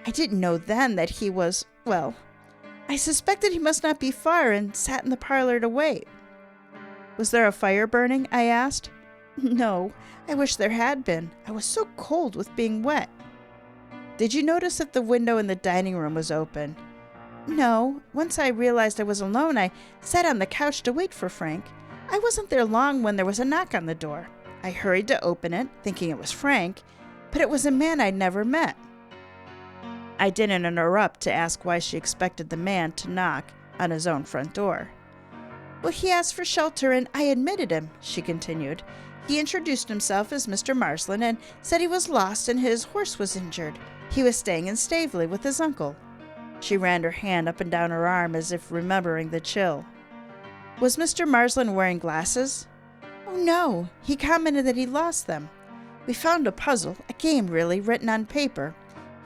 I didn't know then that he was, I suspected he must not be far and sat in the parlor to wait. Was there a fire burning? I asked. No, I wish there had been. I was so cold with being wet. Did you notice that the window in the dining room was open? No. Once I realized I was alone, I sat on the couch to wait for Frank. I wasn't there long when there was a knock on the door. I hurried to open it, thinking it was Frank, but it was a man I'd never met. I didn't interrupt to ask why she expected the man to knock on his own front door. Well, he asked for shelter and I admitted him, she continued. He introduced himself as Mr. Marsland and said he was lost and his horse was injured. He was staying in Staveley with his uncle. She ran her hand up and down her arm as if remembering the chill. Was Mr. Marsland wearing glasses? Oh, no. He commented that he lost them. We found a puzzle, a game really, written on paper.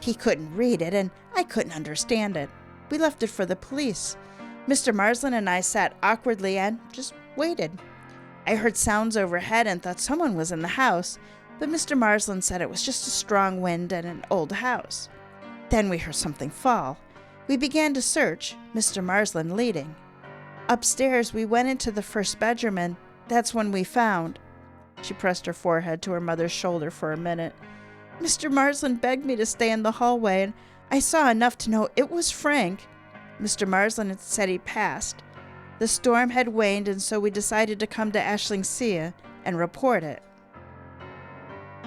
He couldn't read it and I couldn't understand it. We left it for the police. Mr. Marsland and I sat awkwardly and just waited. I heard sounds overhead and thought someone was in the house, but Mr. Marsland said it was just a strong wind and an old house. Then we heard something fall. We began to search, Mr. Marsland leading. Upstairs, we went into the first bedroom and that's when we found... She pressed her forehead to her mother's shoulder for a minute. Mr. Marsland begged me to stay in the hallway and I saw enough to know it was Frank. Mr. Marsland had said he passed. The storm had waned, and so we decided to come to Ashlingsea and report it.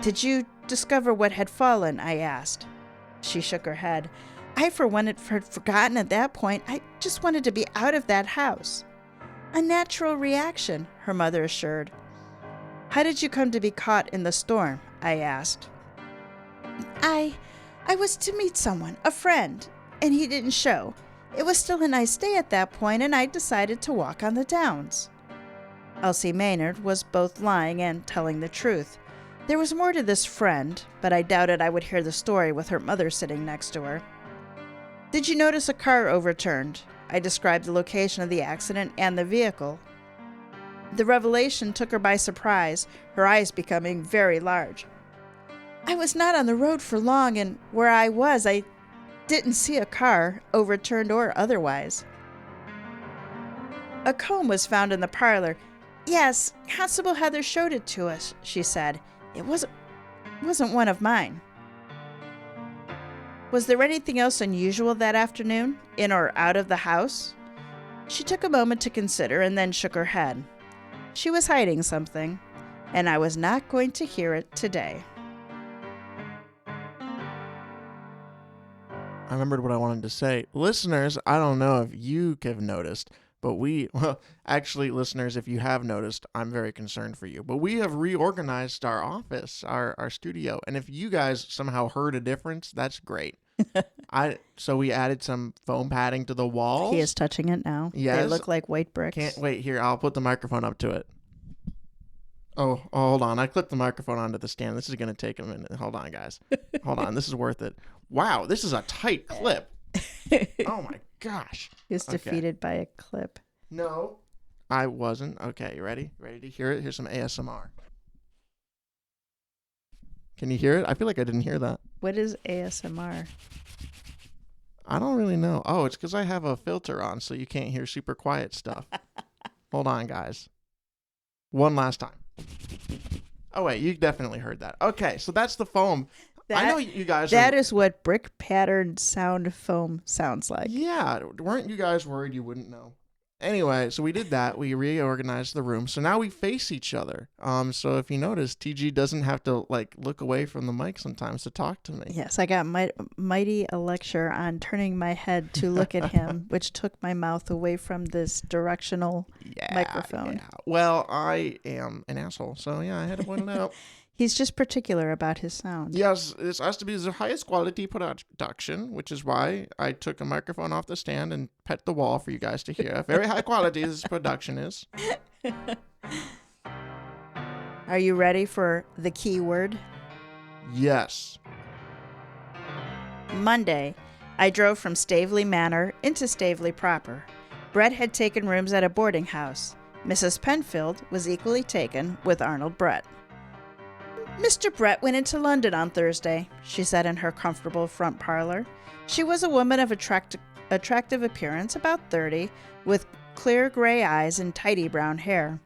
Did you discover what had fallen? I asked. She shook her head. I, for one, had forgotten at that point. I just wanted to be out of that house. A natural reaction, her mother assured. How did you come to be caught in the storm? I asked. I was to meet someone, a friend, and he didn't show. It was still a nice day at that point, and I decided to walk on the downs. Elsie Maynard was both lying and telling the truth. There was more to this friend, but I doubted I would hear the story with her mother sitting next to her. Did you notice a car overturned? I described the location of the accident and the vehicle. The revelation took her by surprise, her eyes becoming very large. I was not on the road for long, and where I was, I didn't see a car, overturned or otherwise. A comb was found in the parlor. Yes, Constable Heather showed it to us, she said. It wasn't one of mine. Was there anything else unusual that afternoon, in or out of the house? She took a moment to consider and then shook her head. She was hiding something, and I was not going to hear it today. I remembered what I wanted to say. Listeners, I don't know if you have noticed, but actually, listeners, if you have noticed, I'm very concerned for you. But we have reorganized our office, our studio. And if you guys somehow heard a difference, that's great. So we added some foam padding to the walls. He is touching it now. Yes. They look like white bricks. Can't wait. Here, I'll put the microphone up to it. Oh, hold on. I clipped the microphone onto the stand. This is going to take a minute. Hold on, guys. Hold on. This is worth it. Wow, this is a tight clip. Oh, my gosh. He was defeated by a clip. No, I wasn't. Okay, you ready? Ready to hear it? Here's some ASMR. Can you hear it? I feel like I didn't hear that. What is ASMR? I don't really know. Oh, it's because I have a filter on, so you can't hear super quiet stuff. Hold on, guys. One last time. Oh, wait, you definitely heard that. Okay, so that's the foam. I know you guys That is what brick patterned sound foam sounds like. Yeah, weren't you guys worried you wouldn't know? Anyway, so we did that. We reorganized the room. So now we face each other. So if you notice, TG doesn't have to look away from the mic sometimes to talk to me. Yes, I got mighty a lecture on turning my head to look at him, which took my mouth away from this directional microphone. Yeah. Well, I am an asshole, so yeah, I had to point it out. He's just particular about his sound. Yes, this has to be the highest quality production, which is why I took a microphone off the stand and pet the wall for you guys to hear. Very high quality this production is. Are you ready for the key word? Yes. Monday, I drove from Staveley Manor into Staveley proper. Brett had taken rooms at a boarding house. Mrs. Penfield was equally taken with Arnold Brett. Mr. Brett went into London on Thursday, she said in her comfortable front parlor. She was a woman of attractive appearance, about 30, with clear gray eyes and tidy brown hair.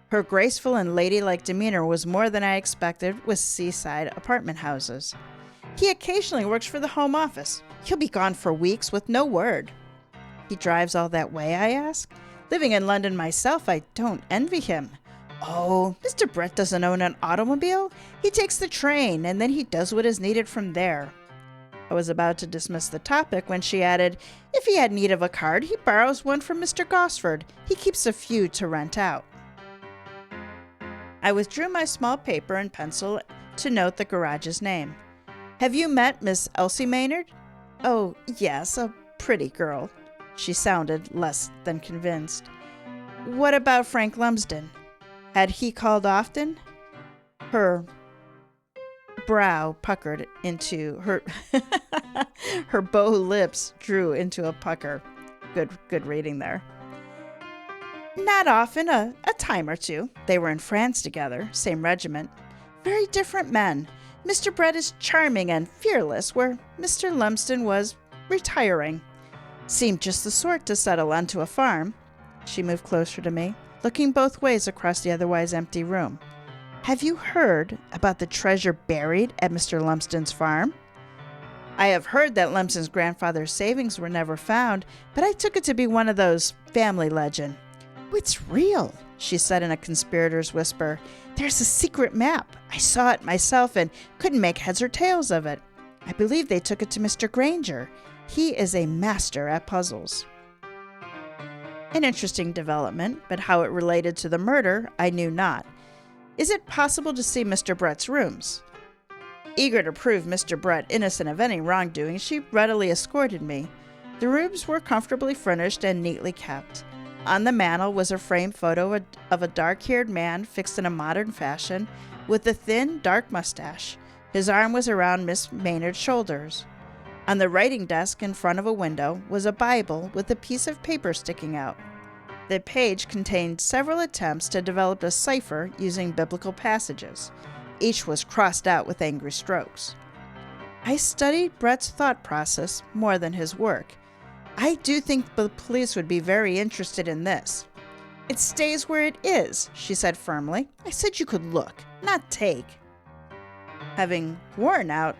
Her graceful and ladylike demeanor was more than I expected with seaside apartment houses. He occasionally works for the Home Office. He'll be gone for weeks with no word. He drives all that way, I ask. Living in London myself, I don't envy him. Oh, Mr. Brett doesn't own an automobile. He takes the train, and then he does what is needed from there. I was about to dismiss the topic when she added, "If he had need of a card, he borrows one from Mr. Gosford. He keeps a few to rent out." I withdrew my small paper and pencil to note the garage's name. "Have you met Miss Elsie Maynard?" "Oh, yes, a pretty girl." She sounded less than convinced. "What about Frank Lumsden? Had he called often?" Her brow puckered into her her bow lips drew into a pucker. Good reading there. "Not often, a time or two. They were in France together, same regiment. Very different men. Mr. Brett is charming and fearless, where Mr. Lumsden was retiring. Seemed just the sort to settle onto a farm." She moved closer to me, looking both ways across the otherwise empty room. "Have you heard about the treasure buried at Mr. Lumsden's farm?" "I have heard that Lumsden's grandfather's savings were never found, but I took it to be one of those family legend." "Oh, it's real," she said in a conspirator's whisper. "There's a secret map. I saw it myself and couldn't make heads or tails of it. I believe they took it to Mr. Granger. He is a master at puzzles." An interesting development, but how it related to the murder, I knew not. "Is it possible to see Mr. Brett's rooms?" Eager to prove Mr. Brett innocent of any wrongdoing, she readily escorted me. The rooms were comfortably furnished and neatly kept. On the mantel was a framed photo of a dark-haired man fixed in a modern fashion, with a thin, dark mustache. His arm was around Miss Maynard's shoulders. On the writing desk in front of a window was a Bible with a piece of paper sticking out. The page contained several attempts to develop a cipher using biblical passages. Each was crossed out with angry strokes. I studied Brett's thought process more than his work. I do think the police would be very interested in this. "It stays where it is," she said firmly. "I said you could look, not take." Having worn out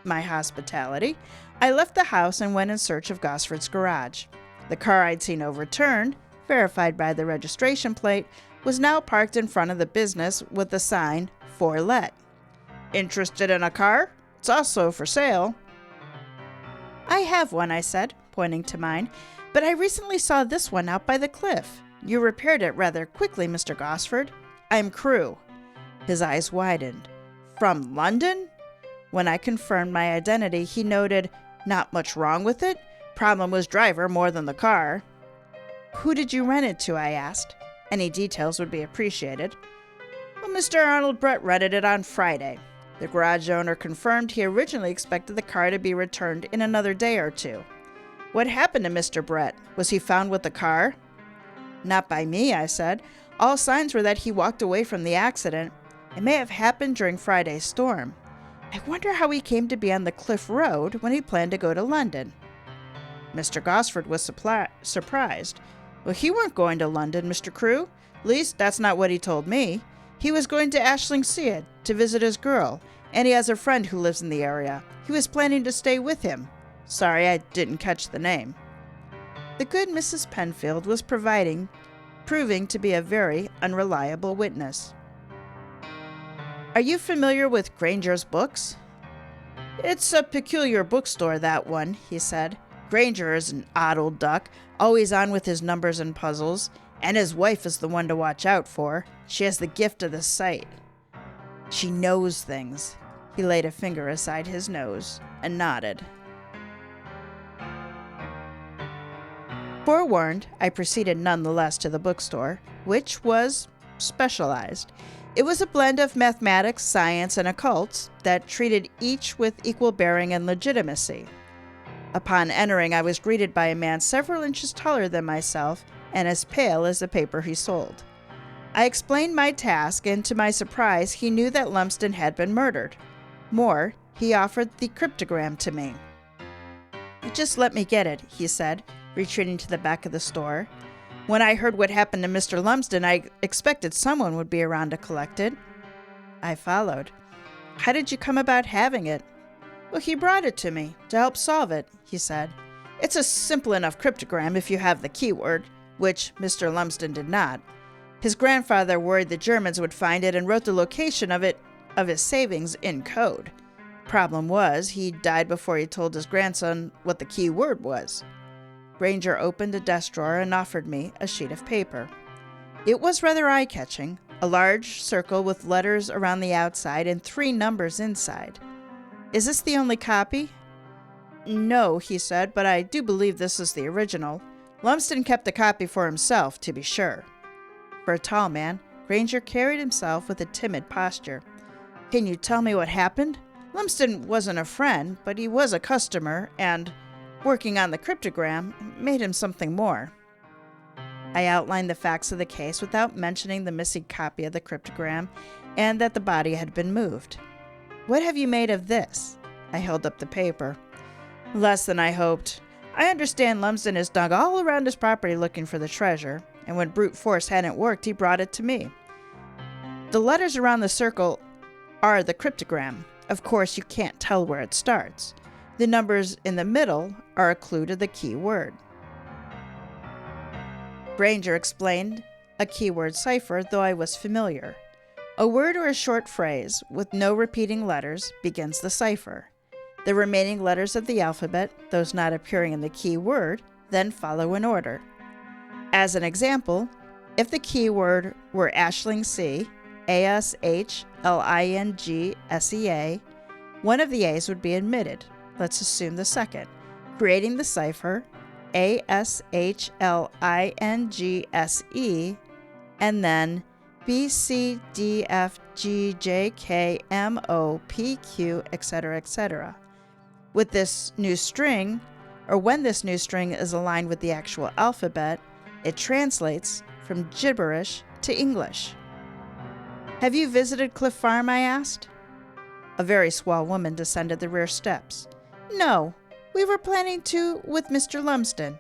my hospitality, I left the house and went in search of Gosford's garage. The car I'd seen overturned, verified by the registration plate, was now parked in front of the business with the sign, "For Let." "Interested in a car? It's also for sale." "I have one," I said, pointing to mine, "but I recently saw this one out by the cliff. You repaired it rather quickly, Mr. Gosford." "I'm Crewe." His eyes widened. "From London?" When I confirmed my identity, he noted, "Not much wrong with it? Problem was driver more than the car." "Who did you rent it to?" I asked. Any details would be appreciated. "Well, Mr. Arnold Brett rented it on Friday. The garage owner confirmed he originally expected the car to be returned in another day or two." "What happened to Mr. Brett? Was he found with the car?" "Not by me," I said. "All signs were that he walked away from the accident. It may have happened during Friday's storm. I wonder how he came to be on the Cliff Road when he planned to go to London." Mr. Gosford was surprised. "Well, he weren't going to London, Mr. Crewe. At least, that's not what he told me. He was going to Ashlingsea to visit his girl, and he has a friend who lives in the area. He was planning to stay with him. Sorry, I didn't catch the name." The good Mrs. Penfield was proving to be a very unreliable witness. "Are you familiar with Granger's books?" "It's a peculiar bookstore, that one," he said. "Granger is an odd old duck, always on with his numbers and puzzles, and his wife is the one to watch out for. She has the gift of the sight. She knows things." He laid a finger aside his nose and nodded. Forewarned, I proceeded nonetheless to the bookstore, which was specialized. It was a blend of mathematics, science, and occults that treated each with equal bearing and legitimacy. Upon entering, I was greeted by a man several inches taller than myself and as pale as the paper he sold. I explained my task, and to my surprise, he knew that Lumsden had been murdered. More, he offered the cryptogram to me. "Just let me get it," he said, retreating to the back of the store. "When I heard what happened to Mr. Lumsden, I expected someone would be around to collect it." I followed. "How did you come about having it?" "Well, he brought it to me to help solve it," he said. "It's a simple enough cryptogram if you have the keyword, which Mr. Lumsden did not. His grandfather worried the Germans would find it and wrote the location of his savings in code. Problem was, he died before he told his grandson what the key word was. Granger opened a desk drawer and offered me a sheet of paper. It was rather eye-catching, a large circle with letters around the outside and 3 numbers inside. Is this the only copy? No, he said, but I do believe this is the original. Lumsden kept the copy for himself, to be sure. For a tall man, Granger carried himself with a timid posture. Can you tell me what happened? Lumsden wasn't a friend, but he was a customer, and working on the cryptogram made him something more. I outlined the facts of the case without mentioning the missing copy of the cryptogram and that the body had been moved. What have you made of this? I held up the paper. Less than I hoped. I understand Lumsden has dug all around his property looking for the treasure, and when brute force hadn't worked, he brought it to me. The letters around the circle are the cryptogram. Of course, you can't tell where it starts. The numbers in the middle are a clue to the key word. Granger explained a keyword cipher, though I was familiar. A word or a short phrase with no repeating letters begins the cipher. The remaining letters of the alphabet, those not appearing in the key word, then follow in order. As an example, if the keyword were Ashlingsea, ASHLINGSEA, one of the A's would be omitted. Let's assume the second, creating the cipher ASHLINGSE, and then BCDFGJKMOPQ, etc., etc. With this new string, or when this new string is aligned with the actual alphabet, it translates from gibberish to English. Have you visited Cliff Farm? I asked. A very swell woman descended the rear steps. No, we were planning to with Mr. Lumsden.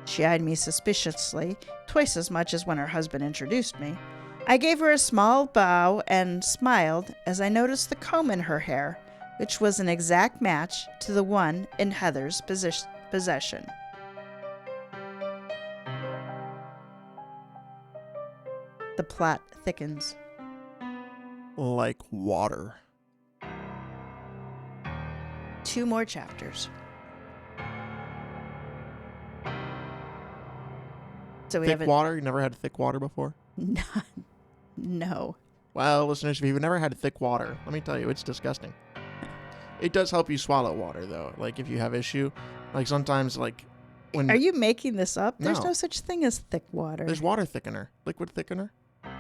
She eyed me suspiciously, twice as much as when her husband introduced me. I gave her a small bow and smiled as I noticed the comb in her hair, which was an exact match to the one in Heather's possession. The plot thickens. Like water. 2 more chapters. So we Thick have water? You never had thick water before? No. Well, listeners, if you've never had thick water, let me tell you, it's disgusting. It does help you swallow water, though. Like, if you have issue, like sometimes, like, when... Are you making this up? There's No. no such thing as thick water. There's water thickener. Liquid thickener. I'm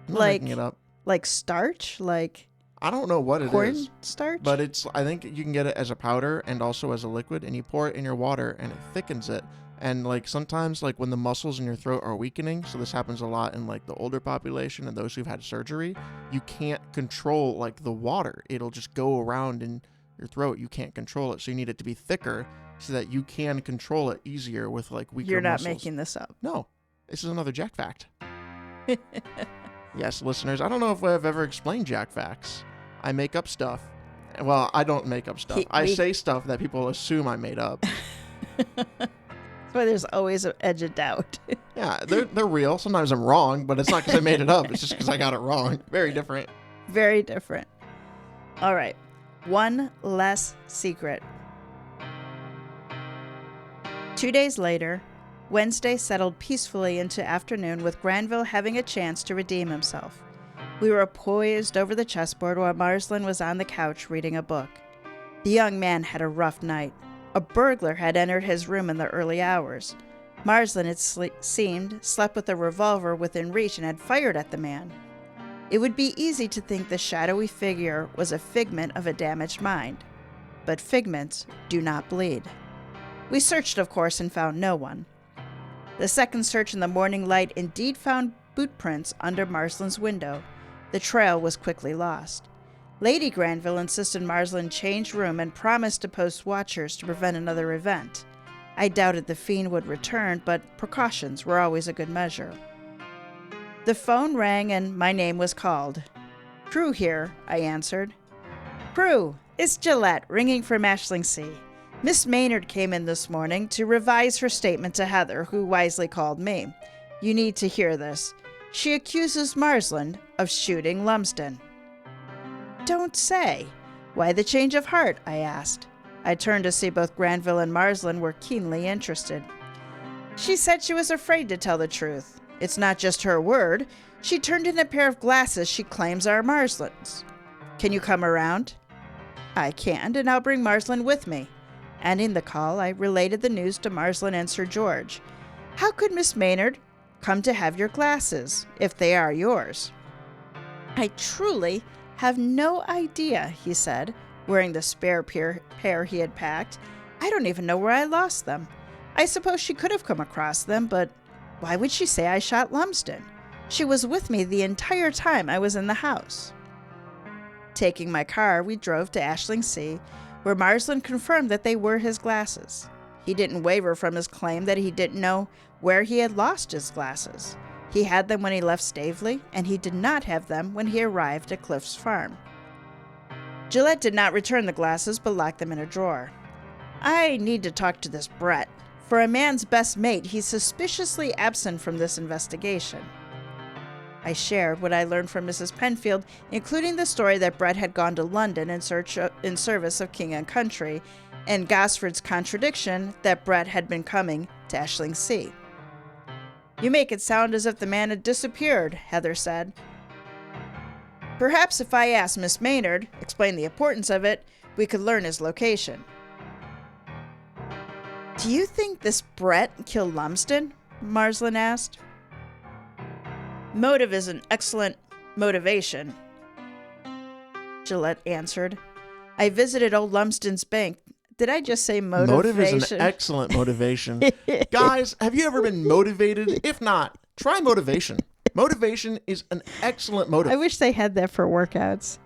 not Like- making it up. Like starch? Like I don't know what it is. corn starch? But I think you can get it as a powder and also as a liquid, and you pour it in your water and it thickens it. And like sometimes like when the muscles in your throat are weakening, so this happens a lot in like the older population and those who've had surgery, you can't control like the water. It'll just go around in your throat. You can't control it. So you need it to be thicker so that you can control it easier with like weaker You're not muscles. making this up. No. This is another Jack fact. Yes, listeners, I don't know if I've ever explained Jack facts. I make up stuff. Well, I don't make up stuff. I say stuff that people assume I made up. That's why there's always an edge of doubt. Yeah, they're real. Sometimes I'm wrong, but it's not because I made it up. It's just because I got it wrong. Very different. Very different. All right. One less secret. 2 days later, Wednesday settled peacefully into afternoon with Granville having a chance to redeem himself. We were poised over the chessboard while Marsland was on the couch reading a book. The young man had a rough night. A burglar had entered his room in the early hours. Marsland, it seemed, slept with a revolver within reach and had fired at the man. It would be easy to think the shadowy figure was a figment of a damaged mind. But figments do not bleed. We searched, of course, and found no one. The second search in the morning light indeed found boot prints under Marsland's window. The trail was quickly lost. Lady Granville insisted Marsland change room and promised to post watchers to prevent another event. I doubted the fiend would return, but precautions were always a good measure. The phone rang and my name was called. "Crewe here," I answered. "Crewe, it's Gillette, ringing from Ashlingsea. Miss Maynard came in this morning to revise her statement to Heather, who wisely called me. You need to hear this. She accuses Marsland of shooting Lumsden." "Don't say. Why the change of heart? I asked. I turned to see both Granville and Marsland were keenly interested. She said she was afraid to tell the truth. It's not just her word. She turned in a pair of glasses she claims are Marsland's. Can you come around? I can, and I'll bring Marsland with me. Ending the call, I related the news to Marsland and Sir George. How could Miss Maynard come to have your glasses, if they are yours? I truly have no idea, he said, wearing the spare pair he had packed. I don't even know where I lost them. I suppose she could have come across them, but why would she say I shot Lumsden? She was with me the entire time I was in the house. Taking my car, we drove to Ashlingsea, where Marsland confirmed that they were his glasses. He didn't waver from his claim that he didn't know where he had lost his glasses. He had them when he left Staveley, and he did not have them when he arrived at Cliff's farm. Gillette did not return the glasses, but locked them in a drawer. I need to talk to this Brett. For a man's best mate, he's suspiciously absent from this investigation. I shared what I learned from Mrs. Penfield, including the story that Brett had gone to London in service of King and Country, and Gosford's contradiction that Brett had been coming to Ashlingsea. You make it sound as if the man had disappeared, Heather said. Perhaps if I asked Miss Maynard, explained the importance of it, we could learn his location. Do you think this Brett killed Lumsden? Marsland asked. Motive is an excellent motivation, Gillette answered. I visited old Lumsden's bank. Did I just say motivation? Motive is an excellent motivation. Guys, have you ever been motivated? If not, try motivation. Motivation is an excellent motive. I wish they had that for workouts.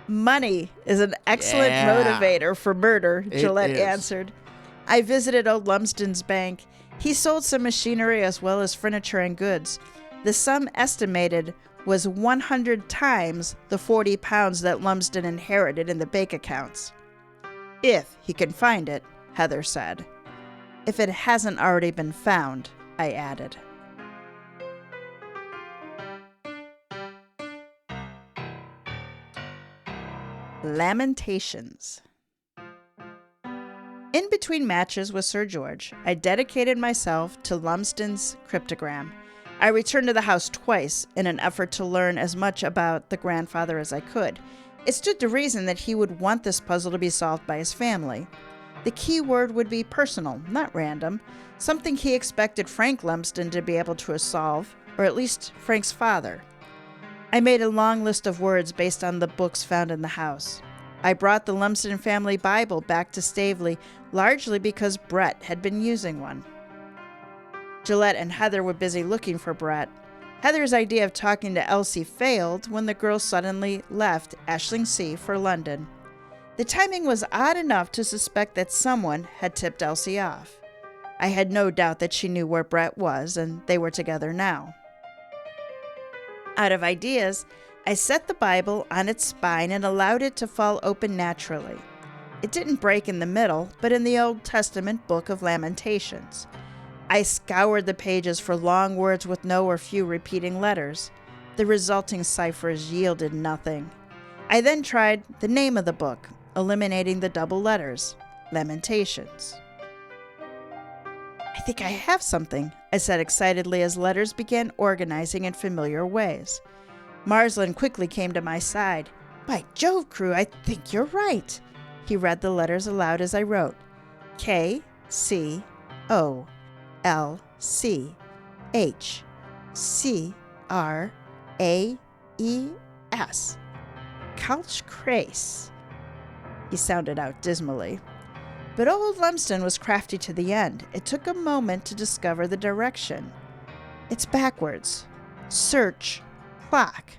Money is an excellent motivator for murder, Gillette answered. I visited old Lumsden's bank. He sold some machinery as well as furniture and goods. The sum estimated was 100 times the £40 that Lumsden inherited in the bank accounts. If he can find it, Heather said. If it hasn't already been found, I added. Lamentations. In between matches with Sir George, I dedicated myself to Lumsden's cryptogram. I returned to the house twice in an effort to learn as much about the grandfather as I could. It stood to reason that he would want this puzzle to be solved by his family. The key word would be personal, not random, something he expected Frank Lumsden to be able to solve, or at least Frank's father. I made a long list of words based on the books found in the house. I brought the Lumsden family Bible back to Staveley, largely because Brett had been using one. Gillette and Heather were busy looking for Brett. Heather's idea of talking to Elsie failed when the girls suddenly left Ashlingsea for London. The timing was odd enough to suspect that someone had tipped Elsie off. I had no doubt that she knew where Brett was, and they were together now. Out of ideas, I set the Bible on its spine and allowed it to fall open naturally. It didn't break in the middle, but in the Old Testament book of Lamentations. I scoured the pages for long words with no or few repeating letters. The resulting ciphers yielded nothing. I then tried the name of the book, eliminating the double letters, Lamentations. I think I have something, I said excitedly as letters began organizing in familiar ways. Marsland quickly came to my side. By Jove, Crewe, I think you're right. He read the letters aloud as I wrote. K-C-O-L-C-H-C-R-A-E-S. Couchcrace. He sounded out dismally. But old Lumsden was crafty to the end. It took a moment to discover the direction. It's backwards. Search. Clock.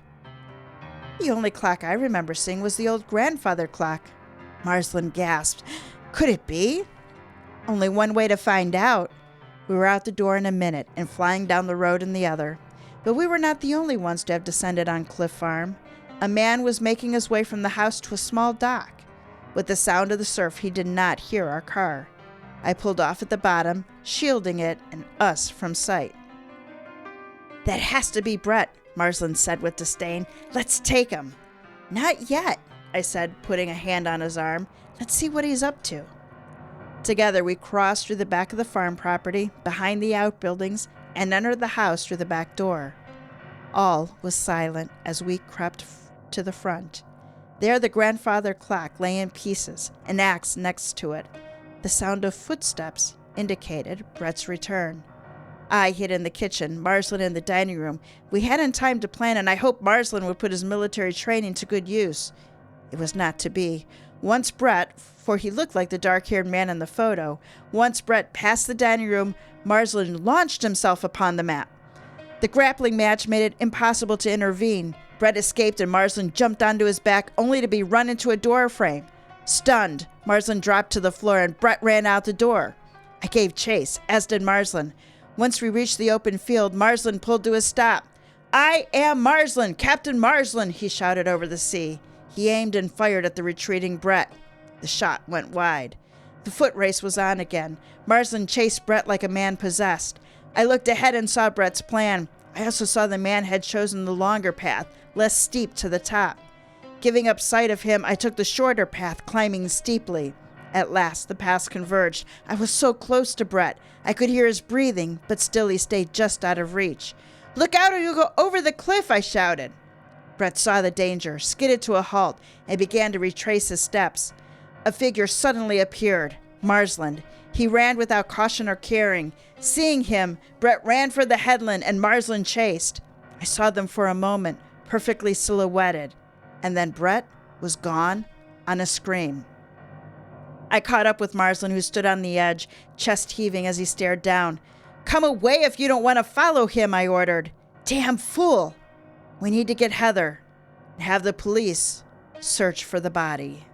The only clock I remember seeing was the old grandfather clock. Marsland gasped. Could it be? Only one way to find out. We were out the door in a minute and flying down the road in the other. But we were not the only ones to have descended on Cliff Farm. A man was making his way from the house to a small dock. With the sound of the surf, he did not hear our car. I pulled off at the bottom, shielding it and us from sight. That has to be Brett, Marsland said with disdain. Let's take him. Not yet. I said, putting a hand on his arm. Let's see what he's up to. Together, we crossed through the back of the farm property, behind the outbuildings, and entered the house through the back door. All was silent as we crept to the front. There the grandfather clock lay in pieces, an axe next to it. The sound of footsteps indicated Brett's return. I hid in the kitchen, Marsland in the dining room. We hadn't time to plan, and I hoped Marsland would put his military training to good use. It was not to be. Once Brett, for he looked like the dark-haired man in the photo, once Brett passed the dining room, Marsland launched himself upon the mat. The grappling match made it impossible to intervene. Brett escaped and Marsland jumped onto his back, only to be run into a door frame. Stunned, Marsland dropped to the floor and Brett ran out the door. I gave chase, as did Marsland. Once we reached the open field, Marsland pulled to a stop. "I am Marsland, Captain Marsland," he shouted over the sea. He aimed and fired at the retreating Brett. The shot went wide. The foot race was on again. Marsland chased Brett like a man possessed. I looked ahead and saw Brett's plan. I also saw the man had chosen the longer path, less steep to the top. Giving up sight of him, I took the shorter path, climbing steeply. At last, the paths converged. I was so close to Brett. I could hear his breathing, but still he stayed just out of reach. "Look out or you'll go over the cliff," I shouted. Brett saw the danger, skidded to a halt, and began to retrace his steps. A figure suddenly appeared, Marsland. He ran without caution or caring. Seeing him, Brett ran for the headland and Marsland chased. I saw them for a moment, perfectly silhouetted, and then Brett was gone on a scream. I caught up with Marsland, who stood on the edge, chest heaving as he stared down. "Come away if you don't want to follow him," I ordered. "Damn fool! We need to get Heather and have the police search for the body."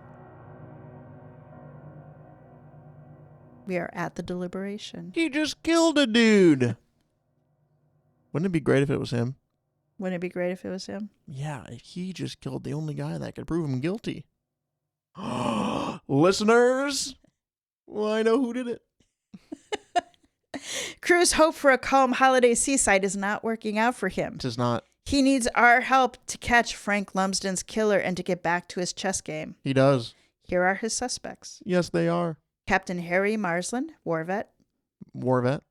We are at the deliberation. He just killed a dude. Wouldn't it be great if it was him? Wouldn't it be great if it was him? Yeah, he just killed the only guy that could prove him guilty. Listeners, well, I know who did it. Crewe's hope for a calm holiday seaside is not working out for him. It is not. He needs our help to catch Frank Lumsden's killer and to get back to his chess game. He does. Here are his suspects. Yes, they are. Captain Harry Marsland, war vet. War vet.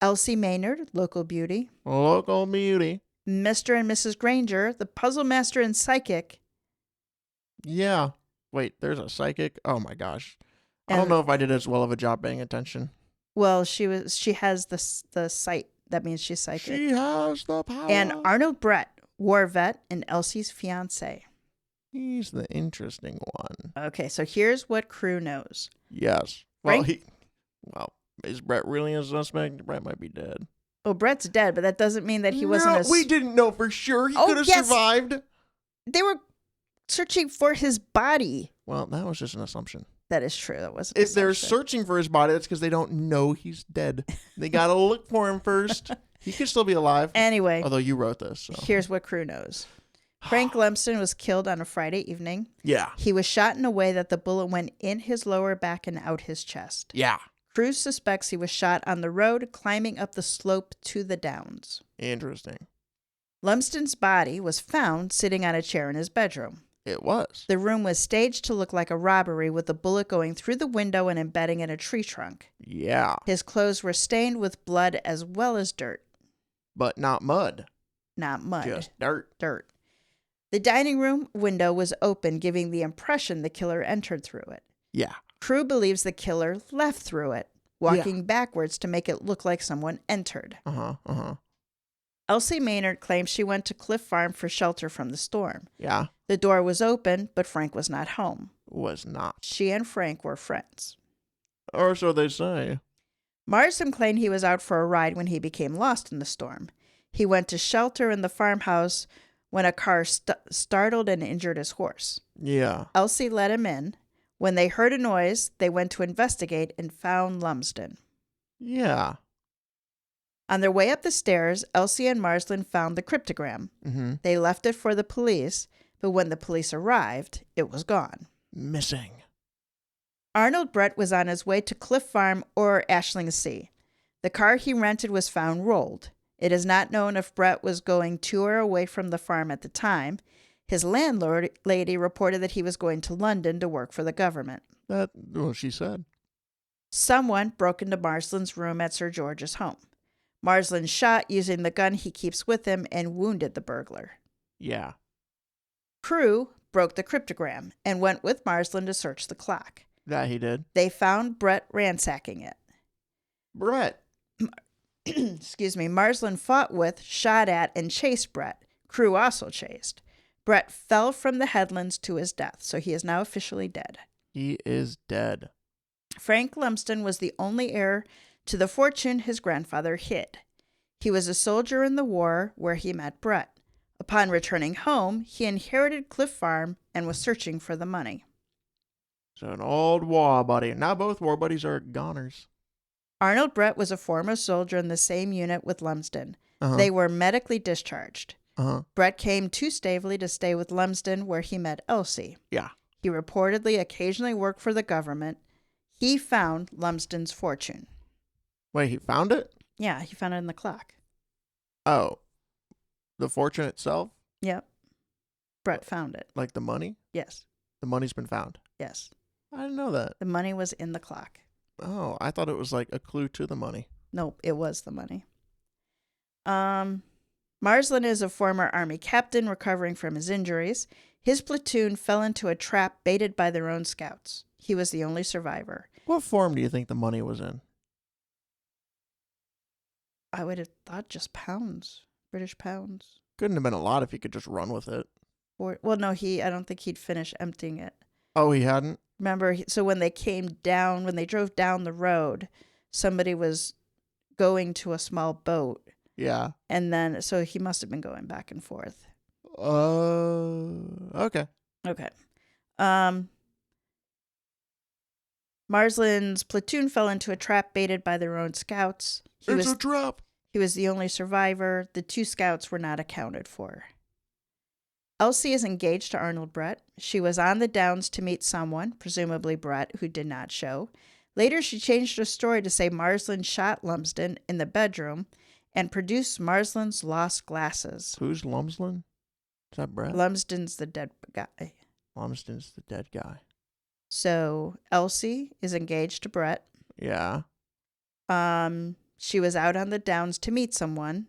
Elsie Maynard, local beauty. Local beauty. Mr. and Mrs. Granger, the puzzle master and psychic. Yeah. Wait, there's a psychic? Oh my gosh. I don't know if I did as well of a job paying attention. Well, she has the sight. That means she's psychic. She has the power. And Arnold Brett, war vet and Elsie's fiancé. He's the interesting one. Okay, so here's what Crewe knows. Yes. Well, is Brett really a suspect? Brett might be dead. Well, Brett's dead, but that doesn't mean that he wasn't we didn't know for sure. He could have survived. They were searching for his body. Well, that was just an assumption. That is true. That wasn't. If they're searching for his body, that's because they don't know he's dead. They got to look for him first. He could still be alive. Anyway. Although you wrote this. So. Here's what Crewe knows. Frank Lumsden was killed on a Friday evening. Yeah. He was shot in a way that the bullet went in his lower back and out his chest. Yeah. Crewe suspects he was shot on the road climbing up the slope to the downs. Interesting. Lumsden's body was found sitting on a chair in his bedroom. It was. The room was staged to look like a robbery with the bullet going through the window and embedding in a tree trunk. Yeah. His clothes were stained with blood as well as dirt. But not mud. Not mud. Just dirt. Dirt. The dining room window was open, giving the impression the killer entered through it. Yeah. Crewe believes the killer left through it, walking backwards to make it look like someone entered. Elsie Maynard claims she went to Cliff Farm for shelter from the storm. Yeah. The door was open, but Frank was not home. Was not. She and Frank were friends. Or so they say. Marsland claimed he was out for a ride when he became lost in the storm. He went to shelter in the farmhouse when a car startled and injured his horse. Yeah. Elsie let him in. When they heard a noise, they went to investigate and found Lumsden. Yeah. On their way up the stairs, Elsie and Marsland found the cryptogram. Mm-hmm. They left it for the police, but when the police arrived, it was gone. Missing. Arnold Brett was on his way to Cliff Farm or Ashlingsea. The car he rented was found rolled. It is not known if Brett was going to or away from the farm at the time. His landlady reported that he was going to London to work for the government. Well, she said. Someone broke into Marsland's room at Sir George's home. Marsland shot using the gun he keeps with him and wounded the burglar. Yeah. Crewe broke the cryptogram and went with Marsland to search the clock. That he did. They found Brett ransacking it. Brett. Excuse me. Marsland fought with, shot at, and chased Brett. Crewe also chased. Brett fell from the headlands to his death, so he is now officially dead. He is dead. Frank Lumsden was the only heir to the fortune his grandfather hid. He was a soldier in the war where he met Brett. Upon returning home, he inherited Cliff Farm and was searching for the money. So an old war buddy. Now both war buddies are goners. Arnold Brett was a former soldier in the same unit with Lumsden. Uh-huh. They were medically discharged. Uh-huh. Brett came to Staveley to stay with Lumsden, where he met Elsie. Yeah. He reportedly occasionally worked for the government. He found Lumsden's fortune. Wait, he found it? Yeah, he found it in the clock. Oh. The fortune itself? Yep. Brett found it. Like the money? Yes. The money's been found. Yes. I didn't know that. The money was in the clock. Oh, I thought it was like a clue to the money. Nope, it was the money. Marsland is a former Army captain recovering from his injuries. His platoon fell into a trap baited by their own scouts. He was the only survivor. What form do you think the money was in? I would have thought just pounds. British pounds. Couldn't have been a lot if he could just run with it. Well, no, I don't think he'd finish emptying it. Oh, he hadn't? Remember, so when they drove down the road, somebody was going to a small boat. Yeah. And then, so he must have been going back and forth. Okay. Okay. Marsland's platoon fell into a trap baited by their own scouts. It's a trap. He was the only survivor. The 2 scouts were not accounted for. Elsie is engaged to Arnold Brett. She was on the Downs to meet someone, presumably Brett, who did not show. Later, she changed her story to say Marsland shot Lumsden in the bedroom and produced Marsland's lost glasses. Who's Lumsden? Is that Brett? Lumsden's the dead guy. Lumsden's the dead guy. So Elsie is engaged to Brett. Yeah. She was out on the Downs to meet someone.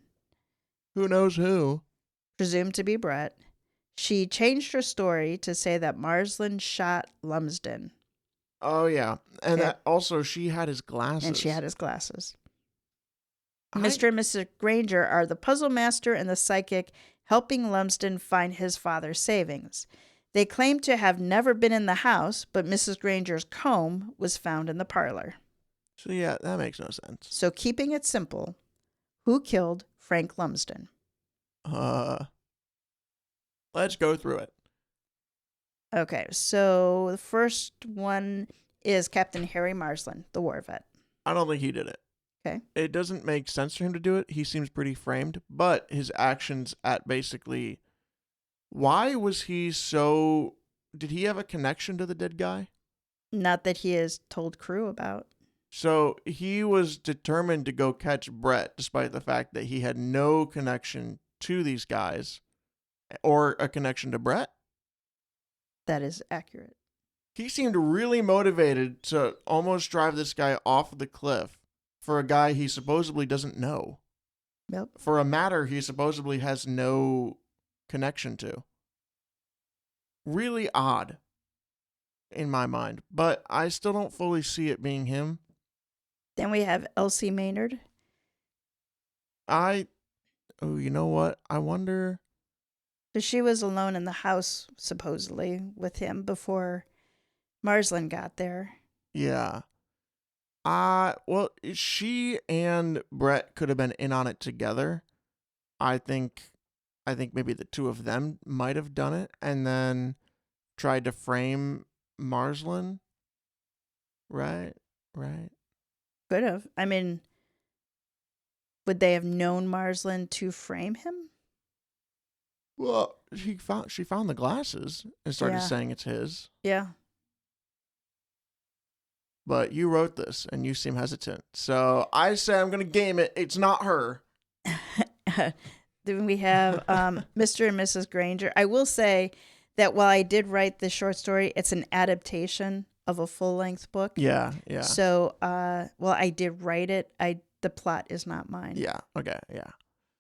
Who knows who? Presumed to be Brett. She changed her story to say that Marsland shot Lumsden. Oh, yeah. And Okay. that also, she had his glasses. And she had his glasses. Mr. and Mrs. Granger are the puzzle master and the psychic helping Lumsden find his father's savings. They claim to have never been in the house, but Mrs. Granger's comb was found in the parlor. So, yeah, that makes no sense. So, keeping it simple, who killed Frank Lumsden? Let's go through it. Okay, so the first one is Captain Harry Marsland, the war vet. I don't think he did it. Okay. It doesn't make sense for him to do it. He seems pretty framed, but his actions at basically... Why was he so... Did he have a connection to the dead guy? Not that he has told Crewe about. So he was determined to go catch Brett, despite the fact that he had no connection to these guys or a connection to Brett. That is accurate. He seemed really motivated to almost drive this guy off the cliff for a guy he supposedly doesn't know. Yep. For a matter he supposedly has no connection to. Really odd in my mind, but I still don't fully see it being him. Then we have Elsie Maynard. Oh, you know what? I wonder. So she was alone in the house, supposedly, with him before Marsland got there. Yeah. Well, she and Brett could have been in on it together. I think maybe the 2 of them might have done it and then tried to frame Marsland. Right. Could have. I mean, would they have known Marsland to frame him? Well, she found the glasses and started saying it's his. Yeah. But you wrote this and you seem hesitant. So I say I'm going to game it. It's not her. Then we have Mr. and Mrs. Granger. I will say that while I did write the short story, it's an adaptation of a full-length book. Yeah. So, while I did write it, the plot is not mine. Yeah. Okay. Yeah.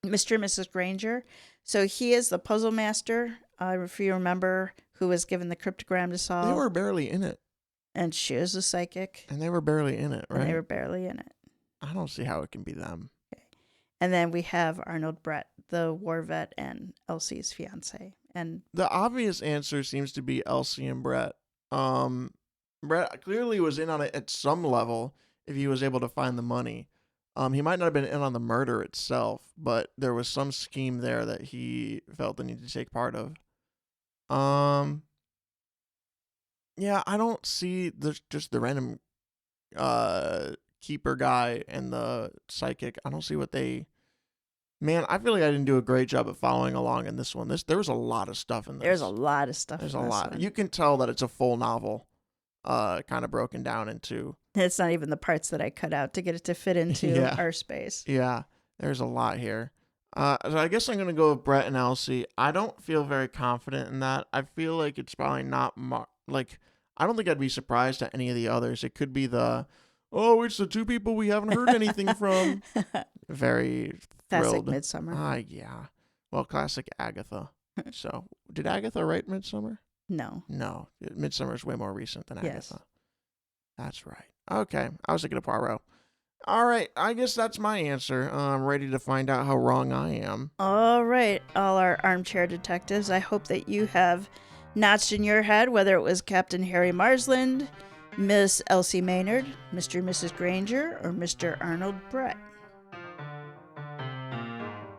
Mr. and Mrs. Granger. So he is the puzzle master, if you remember, who was given the cryptogram to solve. They were barely in it. And she is a psychic. And they were barely in it, right? And they were barely in it. I don't see how it can be them. Okay. And then we have Arnold Brett, the war vet and Elsie's fiancé. And the obvious answer seems to be Elsie and Brett. Brett clearly was in on it at some level if he was able to find the money. He might not have been in on the murder itself, but there was some scheme there that he felt the need to take part of. Yeah, I don't see just the random keeper guy and the psychic. I don't see what they... Man, I feel like I didn't do a great job of following along in this one. There was a lot of stuff in this. There's a lot of stuff There's in a this lot. one. You can tell that it's a full novel, kind of broken down into... It's not even the parts that I cut out to get it to fit into our space. Yeah, there's a lot here. So I guess I'm going to go with Brett and Elsie. I don't feel very confident in that. I feel like it's probably not... I don't think I'd be surprised at any of the others. It could be it's the two people we haven't heard anything from. Very thrilled. Classic Midsummer. Yeah. Well, classic Agatha. So, did Agatha write Midsummer? No. Midsummer is way more recent than Agatha. Yes. That's right. Okay. I was thinking of Poirot. All right. I guess that's my answer. I'm ready to find out how wrong I am. All right. All our armchair detectives, I hope that you have notched in your head whether it was Captain Harry Marsland, Miss Elsie Maynard, Mr. and Mrs. Granger, or Mr. Arnold Brett.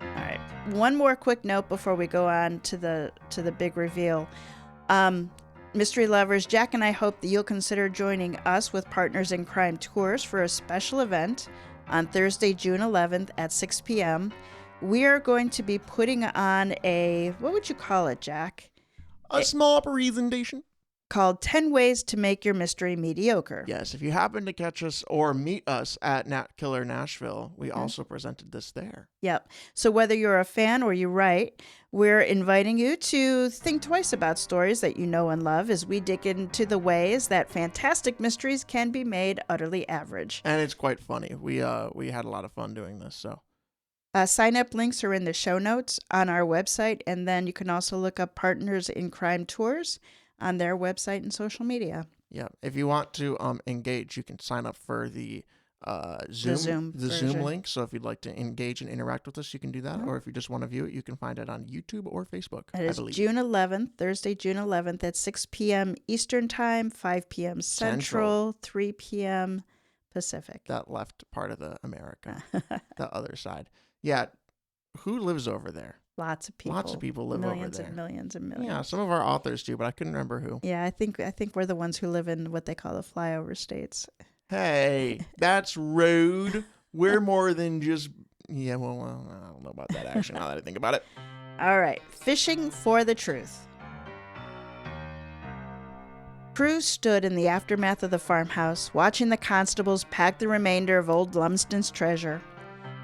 All right. One more quick note before we go on to the big reveal. Mystery lovers, Jack and I hope that you'll consider joining us with Partners in Crime Tours for a special event on Thursday, June 11th at 6 p.m. We are going to be putting on what would you call it, Jack? A small presentation. Called 10 Ways to Make Your Mystery Mediocre. Yes, if you happen to catch us or meet us at Nat Killer Nashville, we also presented this there. Yep. So whether you're a fan or you write, we're inviting you to think twice about stories that you know and love as we dig into the ways that fantastic mysteries can be made utterly average. And it's quite funny. We had a lot of fun doing this, so. Sign-up links are in the show notes on our website, and then you can also look up Partners in Crime Tours on their website and social media. Yeah. If you want to engage, you can sign up for the Zoom link. So if you'd like to engage and interact with us, you can do that. Or if you just want to view it, you can find it on YouTube or Facebook. It is June 11th, Thursday, June 11th at 6 p.m. Eastern Time, 5 p.m. Central, 3 p.m. Pacific. That left part of the America, the other side. Yeah. Who lives over there? Lots of people. Lots of people live over there. Millions and millions and millions. Yeah, some of our authors do, but I couldn't remember who. Yeah, I think we're the ones who live in what they call the flyover states. Hey, that's rude. We're more than just... Yeah, well, I don't know about that actually now that I think about it. All right, fishing for the truth. Crewe stood in the aftermath of the farmhouse, watching the constables pack the remainder of old Lumsden's treasure.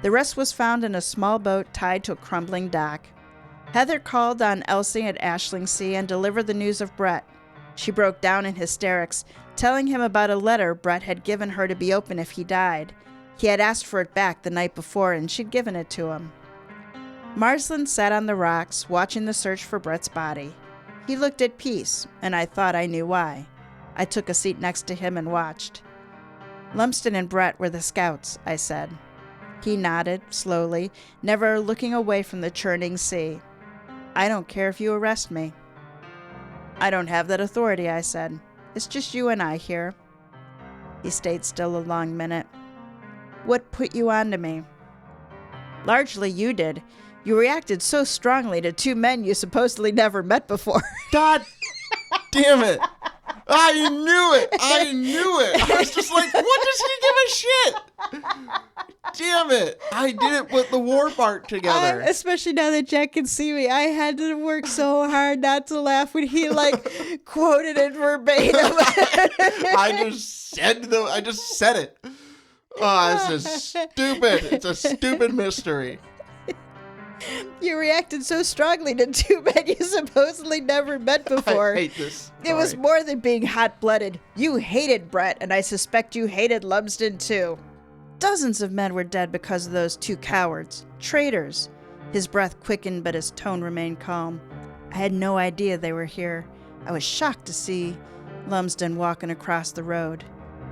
The rest was found in a small boat tied to a crumbling dock. Heather called on Elsie at Ashlingsea and delivered the news of Brett. She broke down in hysterics, telling him about a letter Brett had given her to be open if he died. He had asked for it back the night before, and she'd given it to him. Marsland sat on the rocks, watching the search for Brett's body. He looked at peace, and I thought I knew why. I took a seat next to him and watched. Lumsden and Brett were the scouts, I said. He nodded, slowly, never looking away from the churning sea. I don't care if you arrest me. I don't have that authority, I said. It's just you and I here. He stayed still a long minute. What put you on to me? Largely you did. You reacted so strongly to two men you supposedly never met before. God damn it. I knew it. I was just like, what does he give a shit? Damn it. I didn't put the war part together. Especially now that Jack can see me. I had to work so hard not to laugh when he quoted it verbatim. I just said it. Oh, this is stupid. It's a stupid mystery. You reacted so strongly to two men you supposedly never met before. I hate this. It was more than being hot-blooded. You hated Brett, and I suspect you hated Lumsden too. Dozens of men were dead because of those two cowards. Traitors. His breath quickened, but his tone remained calm. I had no idea they were here. I was shocked to see Lumsden walking across the road.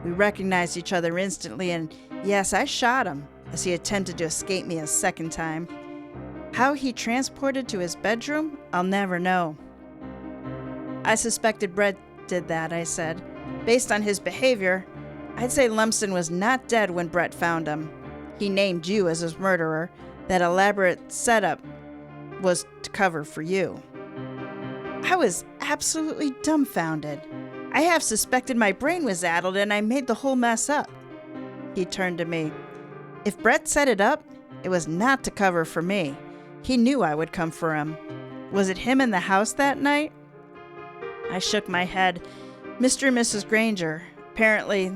We recognized each other instantly, and yes, I shot him as he attempted to escape me a second time. How he transported to his bedroom, I'll never know. I suspected Brett did that, I said. Based on his behavior, I'd say Lumsden was not dead when Brett found him. He named you as his murderer. That elaborate setup was to cover for you. I was absolutely dumbfounded. I half suspected my brain was addled and I made the whole mess up. He turned to me. If Brett set it up, it was not to cover for me. He knew I would come for him. Was it him in the house that night? I shook my head. Mr. and Mrs. Granger. Apparently,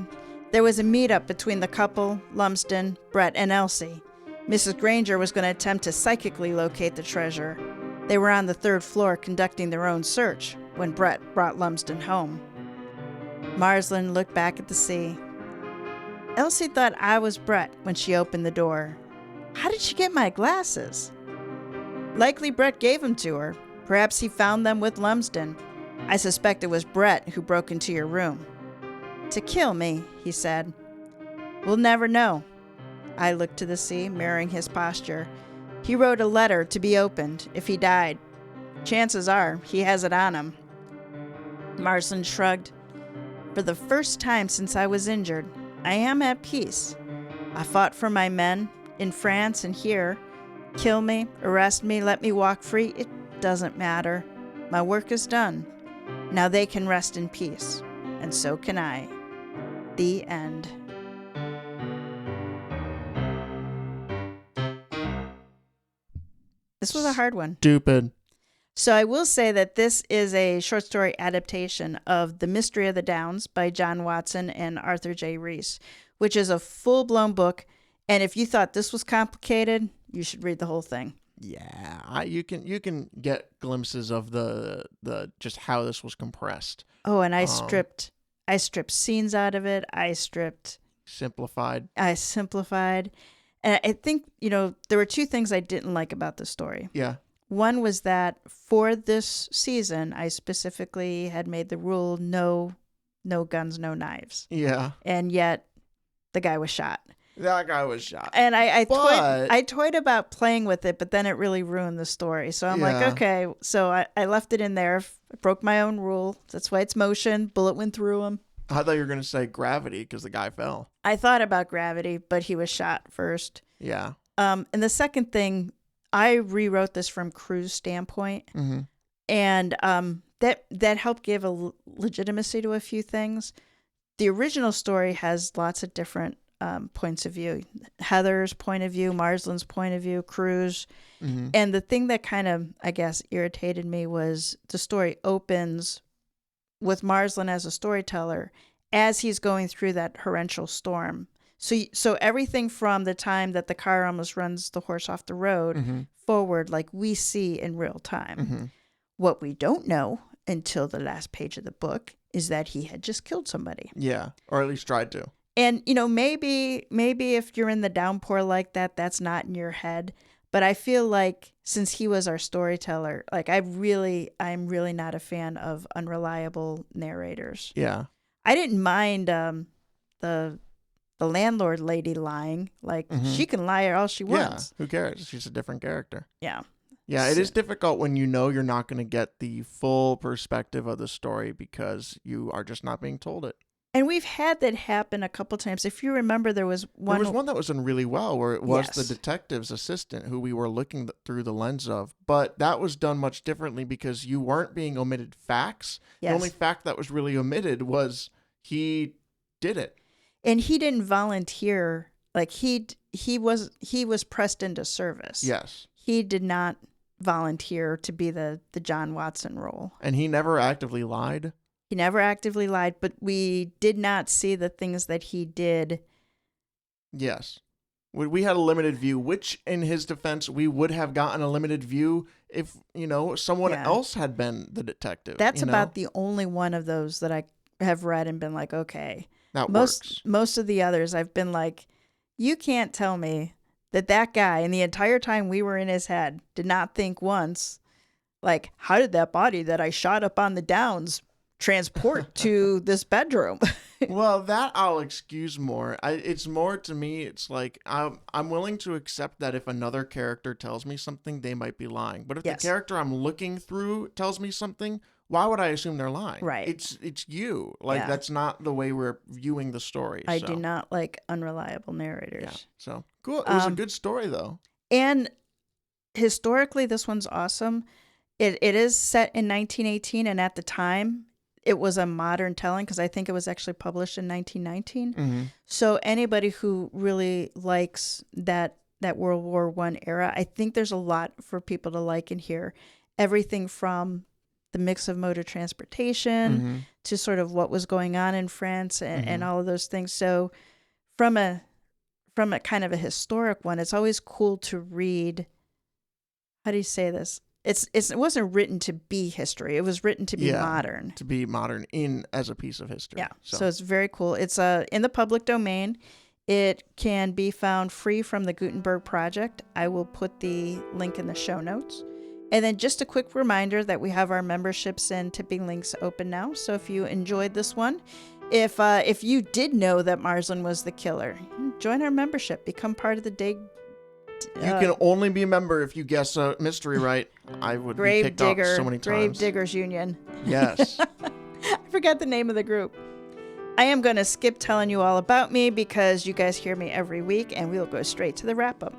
there was a meetup between the couple, Lumsden, Brett, and Elsie. Mrs. Granger was going to attempt to psychically locate the treasure. They were on the 3rd floor conducting their own search when Brett brought Lumsden home. Marsland looked back at the sea. Elsie thought I was Brett when she opened the door. How did she get my glasses? Likely Brett gave them to her. Perhaps he found them with Lumsden. I suspect it was Brett who broke into your room. To kill me, he said. We'll never know. I looked to the sea, mirroring his posture. He wrote a letter to be opened if he died. Chances are he has it on him. Marsland shrugged. For the first time since I was injured, I am at peace. I fought for my men in France and here. Kill me, arrest me, let me walk free. It doesn't matter. My work is done. Now they can rest in peace. And so can I. The end. This was a hard one. Stupid. So I will say that this is a short story adaptation of The Mystery of the Downs by John Watson and Arthur J. Rees, which is a full-blown book. And if you thought this was complicated, you should read the whole thing. Yeah, you can get glimpses of the just how this was compressed. Oh, and I stripped scenes out of it. I simplified. And I think, there were two things I didn't like about the story. Yeah. One was that for this season, I specifically had made the rule no guns, no knives. Yeah. And yet the guy was shot. That guy was shot. And I toyed about playing with it, but then it really ruined the story. So I'm like, okay. So I left it in there. I broke my own rule. That's why it's motion. Bullet went through him. I thought you were going to say gravity because the guy fell. I thought about gravity, but he was shot first. Yeah. And the second thing, I rewrote this from Crewe's standpoint. Mm-hmm. And that helped give a legitimacy to a few things. The original story has lots of different points of view. Heather's point of view, Marsland's point of view, Crewe's. Mm-hmm. And the thing that kind of, I guess, irritated me was the story opens with Marsland as a storyteller as he's going through that torrential storm. So everything from the time that the car almost runs the horse off the road mm-hmm. forward, like we see in real time. Mm-hmm. What we don't know until the last page of the book is that he had just killed somebody. Yeah, or at least tried to. And, maybe if you're in the downpour like that, that's not in your head. But I feel like since he was our storyteller, like I'm really not a fan of unreliable narrators. Yeah. I didn't mind the landlord lady lying. Like mm-hmm. she can lie all she wants. Yeah, who cares? She's a different character. Yeah. Yeah, it is difficult when you know you're not going to get the full perspective of the story because you are just not being told it. And we've had that happen a couple times. If you remember, there was one that was done really well where it was Yes. the detective's assistant who we were looking through the lens of. But that was done much differently because you weren't being omitted facts. Yes. The only fact that was really omitted was he did it. And he didn't volunteer. Like he was pressed into service. Yes. He did not volunteer to be the John Watson role. And he never actively lied. He never actively lied, but we did not see the things that he did. Yes. We had a limited view, which in his defense, we would have gotten a limited view if, someone else had been the detective. That's about the only one of those that I have read and been like, okay. That works. Most of the others, I've been like, you can't tell me that guy, in the entire time we were in his head, did not think once, like, how did that body that I shot up on the downs transport to this bedroom? Well, that I'll excuse more. It's more to me, it's like I'm willing to accept that if another character tells me something, they might be lying. But if the character I'm looking through tells me something, why would I assume they're lying? Right. It's you. Like, that's not the way we're viewing the story. I do not like unreliable narrators. Yeah. So, cool. It was a good story, though. And historically, this one's awesome. It is set in 1918, and at the time, it was a modern telling because I think it was actually published in 1919. Mm-hmm. So anybody who really likes that World War I era, I think there's a lot for people to like in here. Everything from the mix of mode of transportation to sort of what was going on in France and all of those things. So from a kind of a historic one, it's always cool to read. How do you say this? It wasn't written to be history. It was written to be modern. To be modern as a piece of history. Yeah. So it's very cool. It's in the public domain. It can be found free from the Gutenberg Project. I will put the link in the show notes. And then just a quick reminder that we have our memberships and tipping links open now. So if you enjoyed this one, if you did know that Marsland was the killer, join our membership. Become part of the Dig. You can only be a member if you guess a mystery right. I would be kicked off so many times. Grave Diggers Union. Yes. I forgot the name of the group. I am going to skip telling you all about me because you guys hear me every week, and we'll go straight to the wrap-up.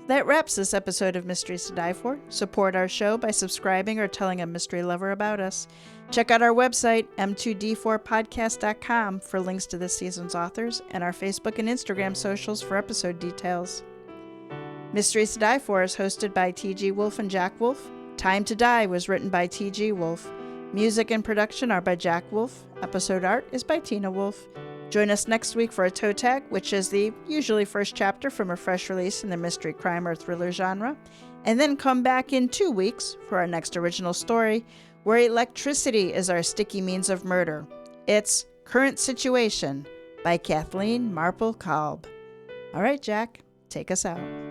That wraps this episode of Mysteries to Die For. Support our show by subscribing or telling a mystery lover about us. Check out our website, m2d4podcast.com, for links to this season's authors, and our Facebook and Instagram socials for episode details. Mysteries to Die For is hosted by TG Wolff and Jack Wolff. Time to Die was written by TG Wolff. Music and production are by Jack Wolff. Episode art is by Tina Wolff. Join us next week for a toe tag, which is the usually first chapter from a fresh release in the mystery, crime, or thriller genre. And then come back in 2 weeks for our next original story, where electricity is our sticky means of murder. It's Current Situation by Kathleen Marple Kalb. All right, Jack, take us out.